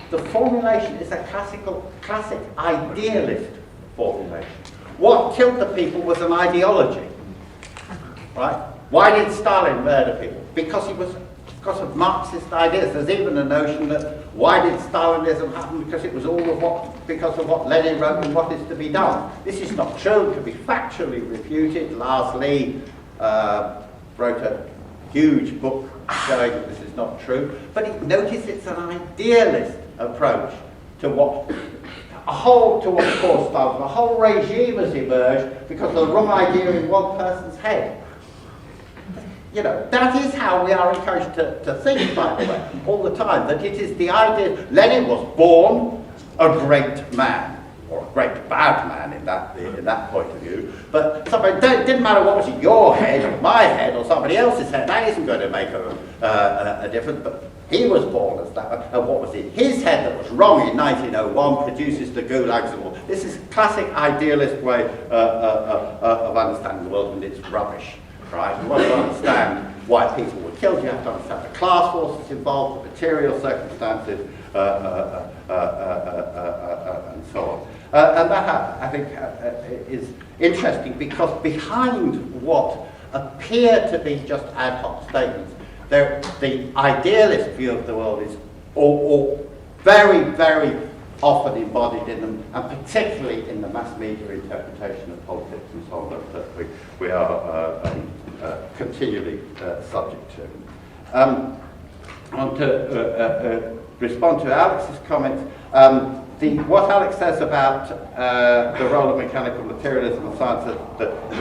The formulation is a classic idealist formulation. What killed the people was an ideology, right? Why did Stalin murder people? Because of Marxist ideas. There's even a notion that why did Stalinism happen? Because it was because of what Lenin wrote and what is to be done. This is not true. It can be factually refuted. Lars Lee wrote a huge book showing that this is not true. But notice it's an idealist approach to what caused Stalin. The whole regime has emerged because of the wrong idea in one person's head. You know, that is how we are encouraged to think, by the way, all the time, that it is the idea. Lenin was born a great man, or a great bad man in that point of view, but it didn't matter what was in your head, or my head, or somebody else's head, that isn't going to make a difference, but he was born as that, and what was in his head that was wrong in 1901 produces the gulags and all. This is a classic idealist way of understanding the world, and it's rubbish, right? You want to understand why people were killed, you have to understand the class forces involved, the material circumstances, and so on. And that, I think, is interesting because behind what appear to be just ad hoc statements, the idealist view of the world is all very, very often embodied in them, and particularly in the mass media interpretation of politics and so on that we are continually subject to. I want to respond to Alex's comments. What Alex says about the role of mechanical materialism and science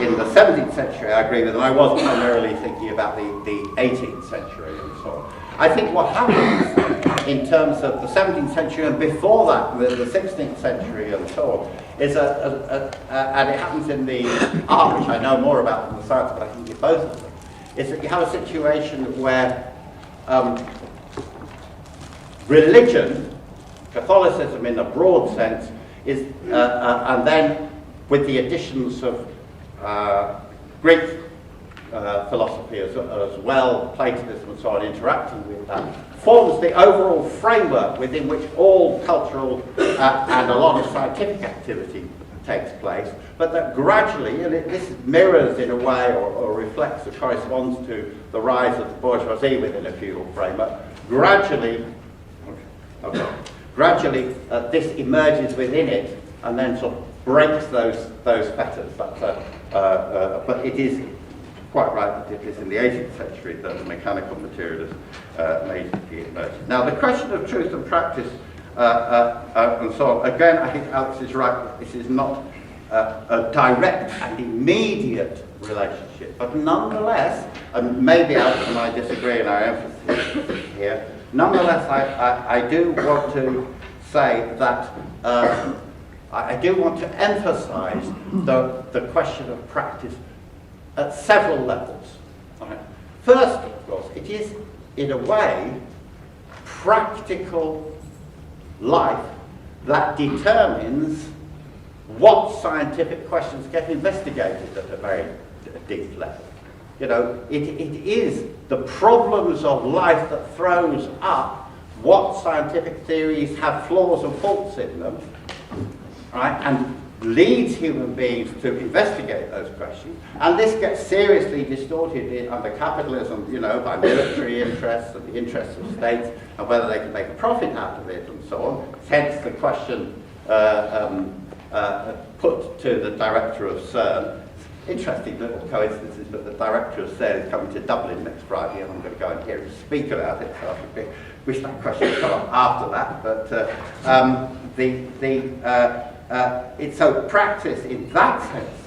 in the 17th century, I agree with, and I was primarily thinking about the 18th century and so on. I think what happens in terms of the 17th century and before that, the 16th century and so on, is and it happens in the art, which I know more about than the science, but I think in both of them, is that you have a situation where religion, Catholicism in a broad sense, is, and then with the additions of Greek philosophy as well, Platonism and so on, interacting with that, forms the overall framework within which all cultural and a lot of scientific activity takes place, but that gradually, and this mirrors in a way or reflects or corresponds to the rise of the bourgeoisie within a feudal framework, gradually this emerges within it and then sort of breaks those fetters. But it is quite right that it is in the 18th century that the mechanical materialist made the emergence. Now, the question of truth and practice and so on, again, I think Alex is right that this is not a direct and immediate relationship, but nonetheless, and maybe Alex and I disagree in our emphasis here, nonetheless, I do want to say that I do want to emphasize the question of practice at several levels. Right? First, of course, it is, in a way, practical life that determines what scientific questions get investigated at a very deep level. You know, it is the problems of life that throws up what scientific theories have flaws and faults in them, right, and leads human beings to investigate those questions. And this gets seriously distorted under capitalism, you know, by military interests and the interests of states and whether they can make a profit out of it and so on. Hence the question put to the director of CERN. Interesting little coincidences, but the director of CERN is coming to Dublin next Friday, and I'm going to go and hear him speak about it. So I wish that question would come up after that. But so practice in that sense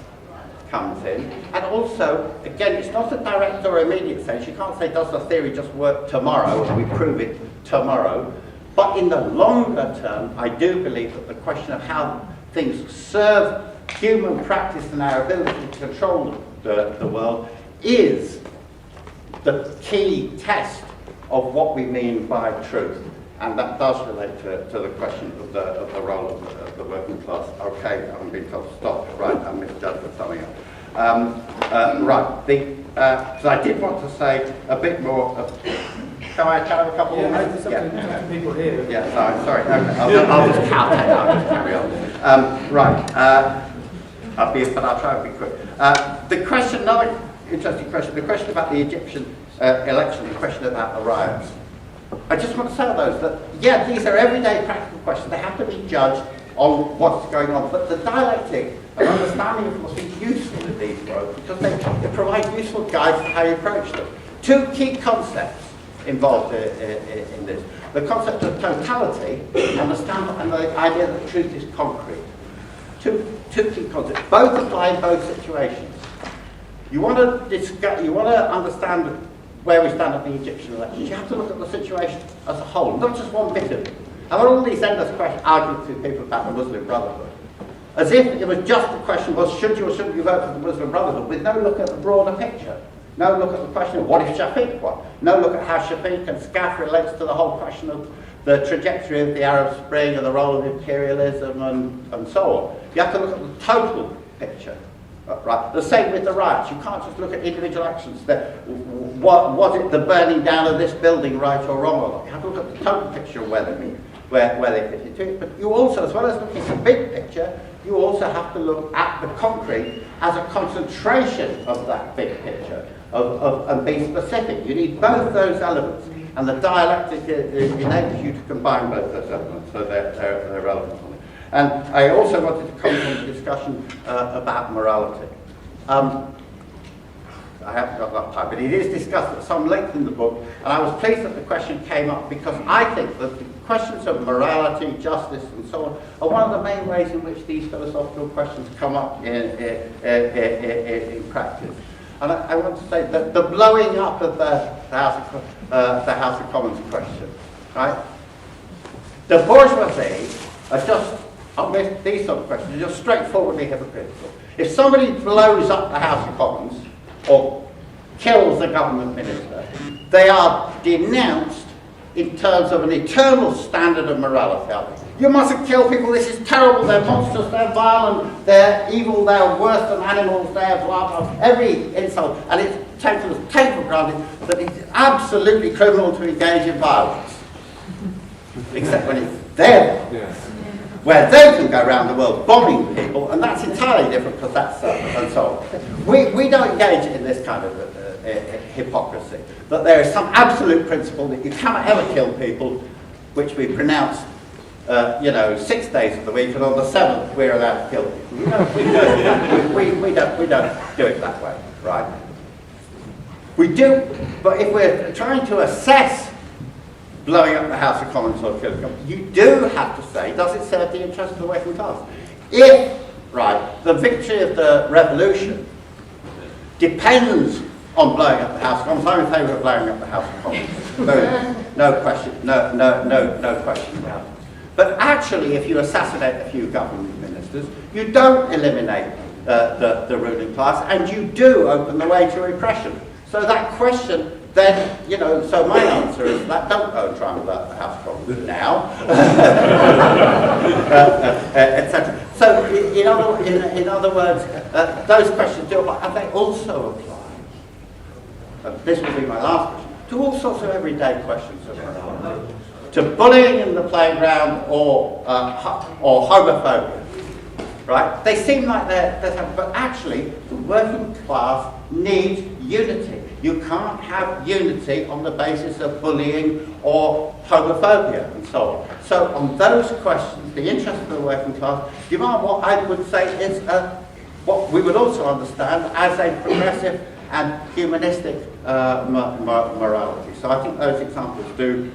comes in, and also, again, it's not a direct or immediate sense. You can't say, does the theory just work tomorrow, and we prove it tomorrow. But in the longer term, I do believe that the question of how things serve human practice and our ability to control the world is the key test of what we mean by truth. And that does relate to the question of the role of the working class. Okay, I'm being told to stop. Right, I misjudged something else. Right, so I did want to say a bit more. Can I have a couple more minutes? Yeah, people here. Yeah, sorry. Okay, I'll just count it. I'll just carry on. Right. But I'll try and be quick. The question, another interesting question, the question about the Egyptian election, the question about the riots. I just want to say those that, yeah, these are everyday practical questions. They have to be judged on what's going on. But the dialectic and understanding of philosophy is useful in these worlds because they provide useful guides to how you approach them. Two key concepts involved in this. The concept of totality and the idea that truth is concrete. Two key concepts. Both apply in both situations. You want to understand where we stand at the Egyptian elections. You have to look at the situation as a whole, not just one bit of it. I've had all these endless arguments with people about the Muslim Brotherhood, as if it was just the question was should you or shouldn't you vote for the Muslim Brotherhood, with no look at the broader picture. No look at the question of what if Shafiq won. No look at how Shafiq and SCAF relates to the whole question of the trajectory of the Arab Spring and the role of imperialism and so on. You have to look at the total picture. Right. The same with the riots. You can't just look at individual actions. Was it the burning down of this building right or wrong or not? You have to look at the total picture of where they fit into it. But you also, as well as looking at the big picture, you also have to look at the concrete as a concentration of that big picture and be specific. You need both those elements. And the dialectic enables you to combine both those elements, so they're relevant. And I also wanted to comment on the discussion about morality. I haven't got enough time, but it is discussed at some length in the book, and I was pleased that the question came up because I think that the questions of morality, justice, and so on are one of the main ways in which these philosophical questions come up in practice. And I want to say that the blowing up of the House of Commons question, right? The bourgeoisie are just, on these sort of questions, are just straightforwardly hypocritical. If somebody blows up the House of Commons or kills a government minister, they are denounced in terms of an eternal standard of morality. You mustn't kill people, this is terrible, they're monstrous, they're violent, they're evil, they're worse than animals, they're blah, blah, every insult. And it's taken for granted that it's absolutely criminal to engage in violence. Except when it's their violence, where they can go around the world bombing people, and that's entirely different because that's and so on. We don't engage in this kind of hypocrisy, that there is some absolute principle that you cannot ever kill people, which we pronounce 6 days of the week, and on the 7th we're allowed to kill people. We don't do it that way, right? We do, but if we're trying to assess blowing up the House of Commons or killing them, you do have to say, does it serve the interest of the working class? If, right, the victory of the revolution depends on blowing up the House of Commons, I'm in favour of blowing up the House of Commons. No question, no question about it. But actually, if you assassinate a few government ministers, you don't eliminate the ruling class, and you do open the way to repression. So that question, then, you know, so my answer is that don't go and try and blow up the House of Commons now, etc. So, in other words, those questions do apply, and they also apply. This will be my last question. To all sorts of everyday questions of morality. To bullying in the playground or homophobia, right? They seem like they're but actually the working class needs unity. You can't have unity on the basis of bullying or homophobia and so on. So on those questions, the interest of the working class demand what I would say is what we would also understand as a progressive and humanistic morality. So I think those examples do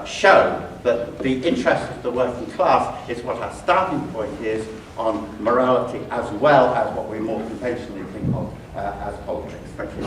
show that the interest of the working class is what our starting point is on morality, as well as what we more conventionally think of as politics. Thank you.